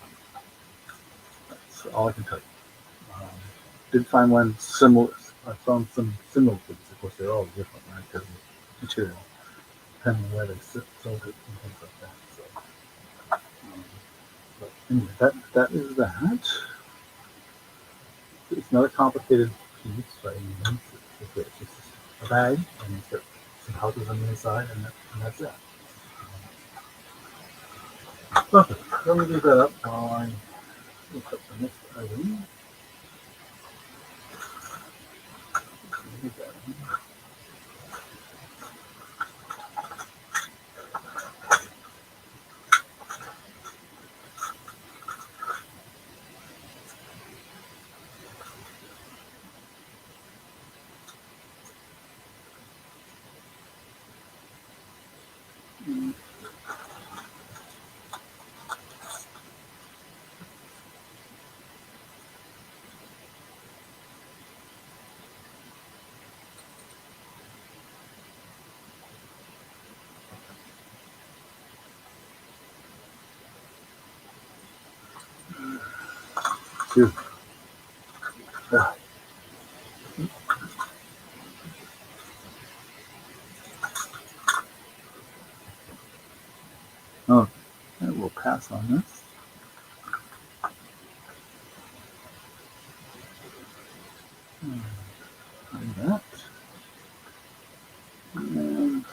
That's all I can tell you. Um, did find one similar. I found some similar things. Of course, they're all different, right? Because of material, depending on where they sold it and things like that. So, but anyway, that is that. It's not a complicated piece by any means. It's just a bag, and it's got some pouches on the inside, and that's it. Okay, let me leave that up while I look up the next item. Leave that in. Excuse me. Ah, okay, we'll pass on this. Find that. And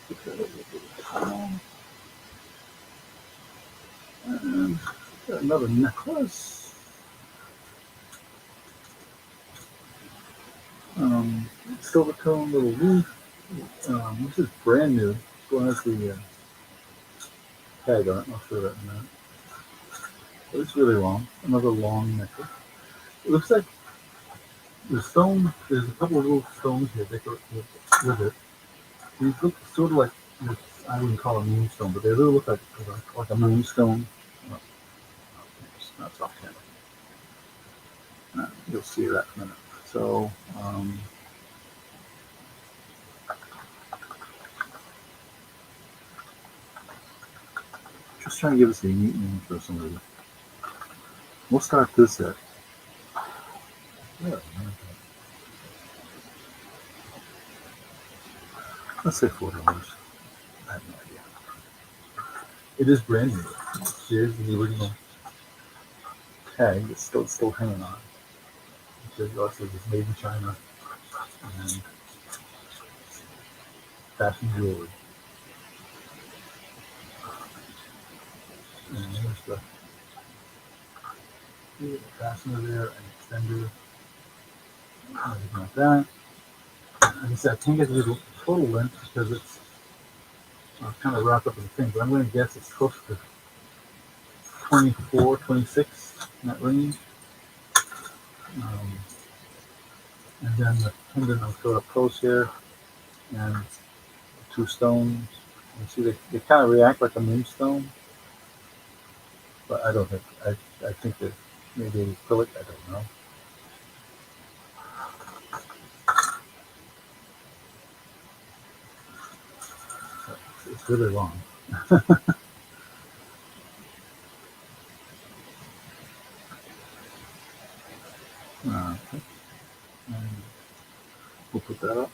put that over the towel. And got another necklace. Silver tone little leaf. This is brand new. Still has the tag on it. I'll show that in a minute. But it's really long. Another long necklace. It looks like the stone. There's a couple of little stones here decorated with it. These look sort of like this, I wouldn't call it a moonstone, but they really look like a moonstone. Oh, it's not soft camera. You'll see that in a minute. So, just trying to give us a unique name for some reason. We'll start this at. Yeah, let's say $4. I have no idea. It is brand new. Here's the original tag. It's still hanging on. It also is made in China and fashion jewelry. And there's the fastener there and extender. Everything like that. Like I said, I can't get the total length because it's kind of wrapped up in the thing, but I'm going to guess it's close to 24, 26 in that range. And then the pendant I'll show up close here, and two stones. You see, they kind of react like a moonstone, but I don't think, I think that maybe acrylic, I don't know. It's really long. Okay. And we'll put that up.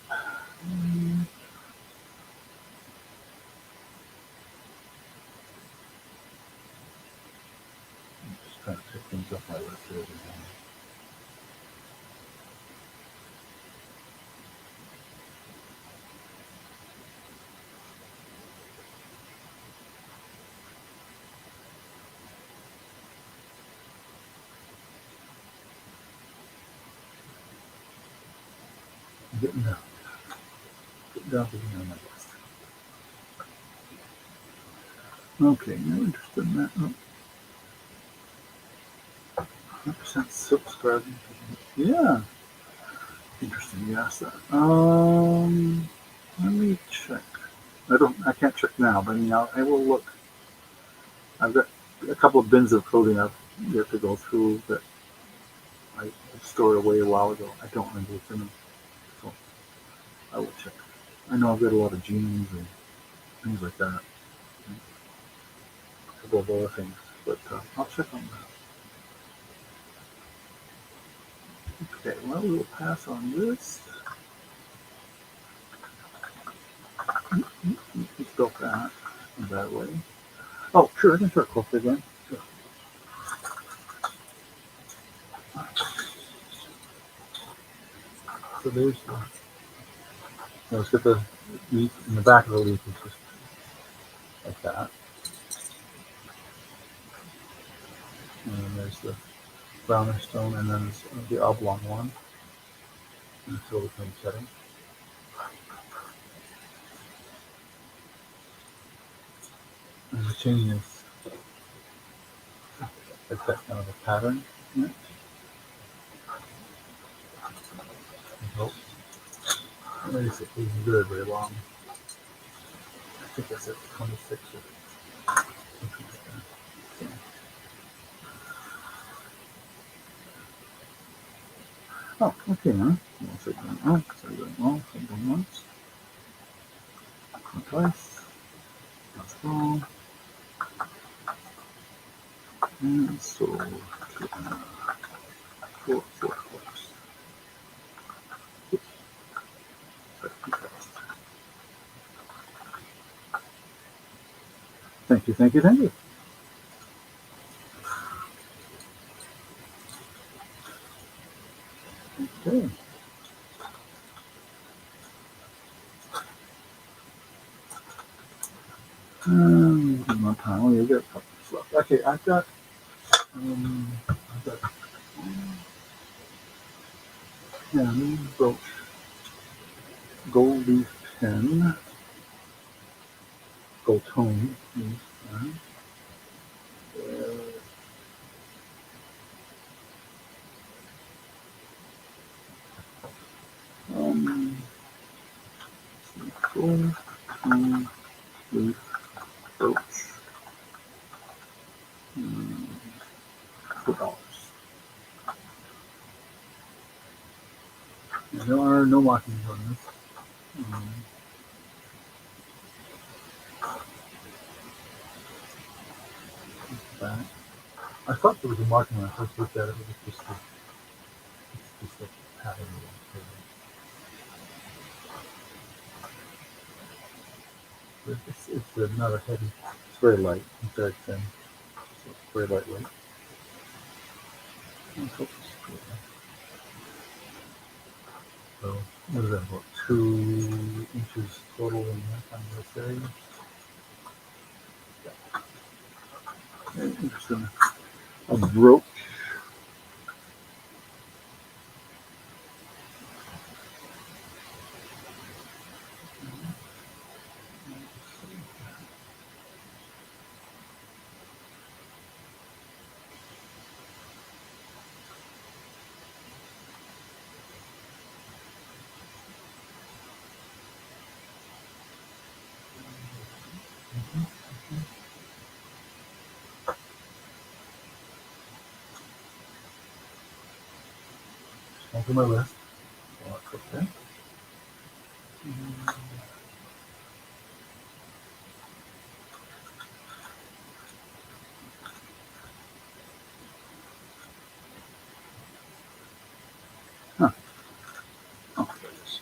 Just trying to pick things up my list here. Getting down. Getting down to the end of my list. Okay, no interest in that. Oh. 100% silk scarf. Yeah. Interesting you asked that. Let me check. I can't check now, but anyhow, I will look. I've got a couple of bins of clothing I've yet to go through that I stored away a while ago. I don't remember what's in them. So I will check. I know I've got a lot of jeans and things like that. A couple of other things, but I'll check on that. Okay, well, we'll pass on this. You spelled that in that way. Oh, sure, I can start close again. Sure. So there's let's get the leaf in the back of the leaf is just like that. And then there's the brownish stone, and then the oblong one in the silicone setting. And the chain is like that kind of a pattern. Yeah. Nope. Basically, it's very, very long. I think that's at 26 or something like that. So, oh, okay, huh? Once again, oh, so going once, so going once, and twice, that's wrong, and so, four, fours. Oops, sorry, too fast. Thank you, thank you, thank you. Okay. One time, we got a couple left. Okay, I've got 10 brooch gold leaf pen, gold tone leaf pen. Um, gold tone leaf brooch. $4. And there are no markings on this. Back. I thought there was a marking when I first looked at it, but it's just a pattern. It's not a heavy, it's very light, it's very thin, so it's very lightweight. So, what is that, about 2 inches total in that, I'm going to say. Yeah. Interesting. A brooch. Onto my list. So I'll click there. Huh. Oh, there it is.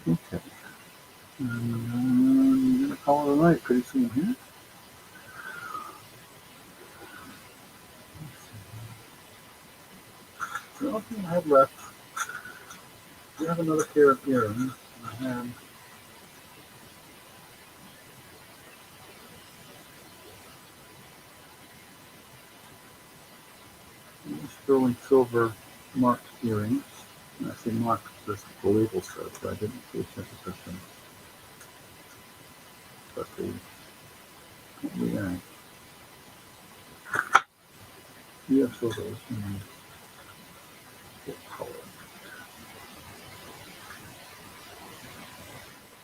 Okay. I'm going to call it a night pretty soon here. The only thing I have left, we have another pair of earrings. I have sterling silver marked earrings. And I say marked because the label says, but I didn't pay attention to them. But the earring. You have silver in what color?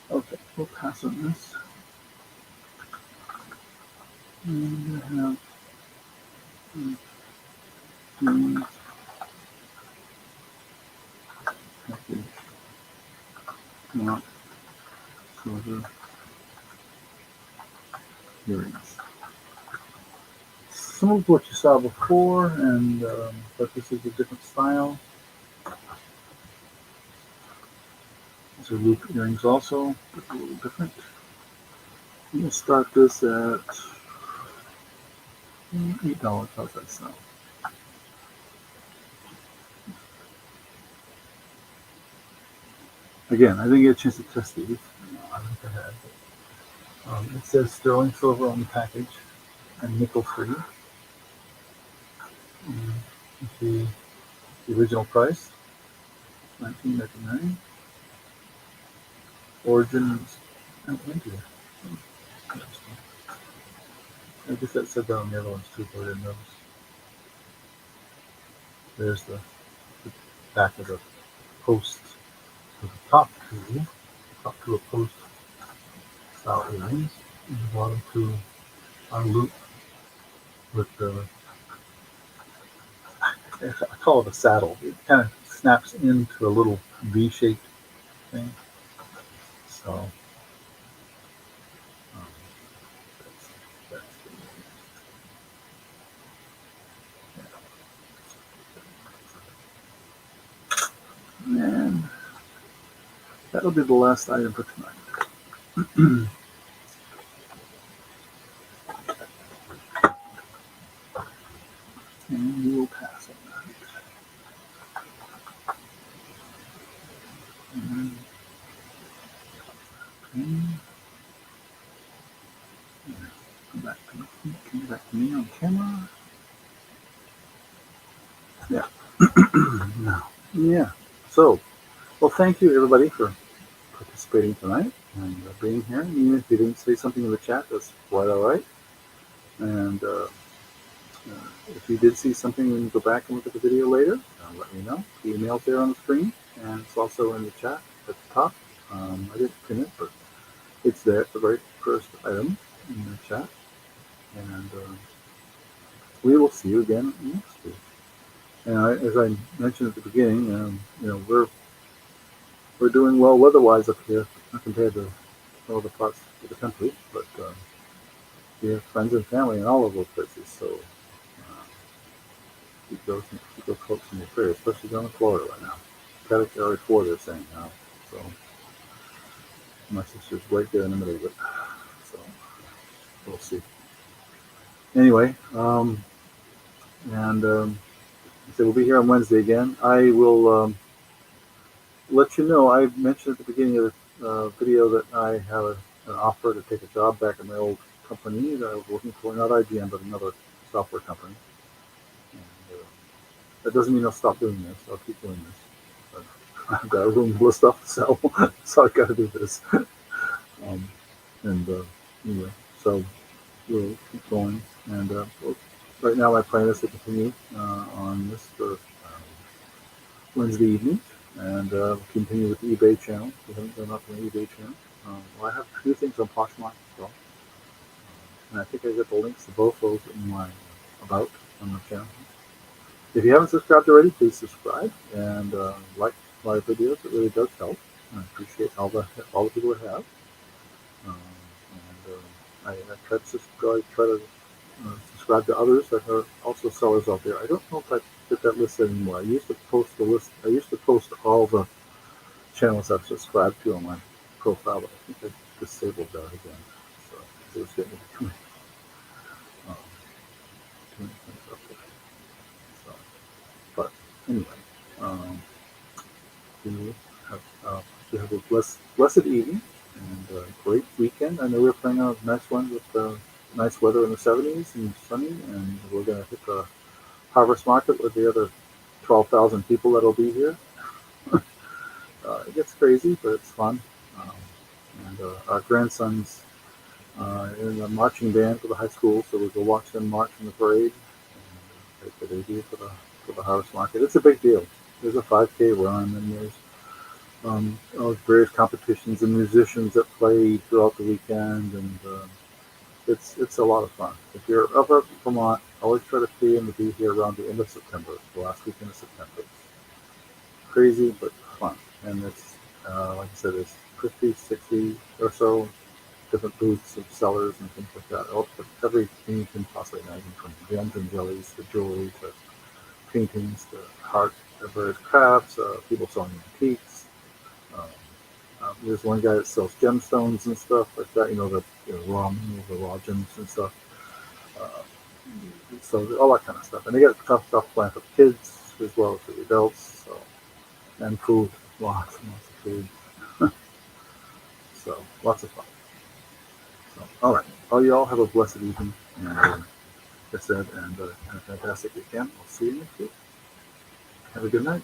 Okay, we'll pass on this. And I have Package. Not silver earrings. Some of what you saw before, and but this is a different style. These are loop earrings also, but a little different. I'm going to start this at $8. How's that sound? Again, I didn't get a chance to test these. I think I had. It says sterling silver on the package and nickel free. You see the original price, $19.99. Origins and India. Interesting. I guess that said that on the other ones too, but I didn't notice. There's the back of the post. So the top two are post style earrings, and the bottom two are loop with the, I call it a saddle. It kind of snaps into a little V-shaped thing. So that's and that'll be the last item for tonight. And we will pass on that. And, come back to me on camera. Yeah. No. Yeah. So, well, thank you everybody for participating tonight and being here. Even if you didn't say something in the chat, that's quite all right. And if you did see something and go back and look at the video later, let me know. The email's there on the screen, and it's also in the chat at the top. I didn't pin it, but it's there at the very first item in the chat. And we will see you again next week. And as I mentioned at the beginning, we're doing well weather-wise up here compared to all the parts of the country, but we have friends and family in all of those places, so keep those folks in your prayers, especially down in Florida right now. Category 4, they're saying now. So my sister's right there in the middle of it. So we'll see. Anyway, so we'll be here on Wednesday again. I will let you know. I mentioned at the beginning of the video that I have an offer to take a job back at my old company that I was working for, not IBM, but another software company. And, that doesn't mean I'll stop doing this. I'll keep doing this. But I've got a room full of stuff to sell, so I've got to do this. Anyway, so we'll keep going. And right now, my plan is to continue on this for Wednesday evening, and continue with the eBay channel. We haven't done up on the eBay channel. I have a few things on Poshmark as well. And I think I got the links to both those in my About on the channel. If you haven't subscribed already, please subscribe and like my videos. It really does help. I appreciate all the people that have. I try to subscribe to others that are also sellers out there. I don't know if I did that list anymore. I used to post the list. I used to post all the channels I've subscribed to on my profile, but I think I disabled that again. So it was getting too many things up there. So, but anyway, you have a blessed evening and a great weekend. I know we're planning on a nice one with nice weather in the 70s and sunny, and we're going to hit the harvest market with the other 12,000 people that'll be here. It gets crazy, but it's fun. And our grandson's in the marching band for the high school, so we'll go watch them march in the parade and take the debut for the harvest market. It's a big deal. There's a 5K run, and there's various competitions and musicians that play throughout the weekend, and it's a lot of fun. If you're up at Vermont, always try to aim to be here around the end of September, the last weekend of September. It's crazy but fun, and it's like I said, it's 50, 60 or so different booths of sellers and things like that. Everything you can possibly imagine, from gems and jellies to jewelry to paintings to art, various crafts, people selling antiques. Um, there's one guy that sells gemstones and stuff like that. The raw gems and stuff. Uh, so all that kind of stuff, and they get stuff planned for kids as well as for the adults. So, and food, lots and lots of food. So lots of fun. So, all right. Well, you all have a blessed evening, and like I said, and a fantastic weekend. I'll see you next week. Have a good night.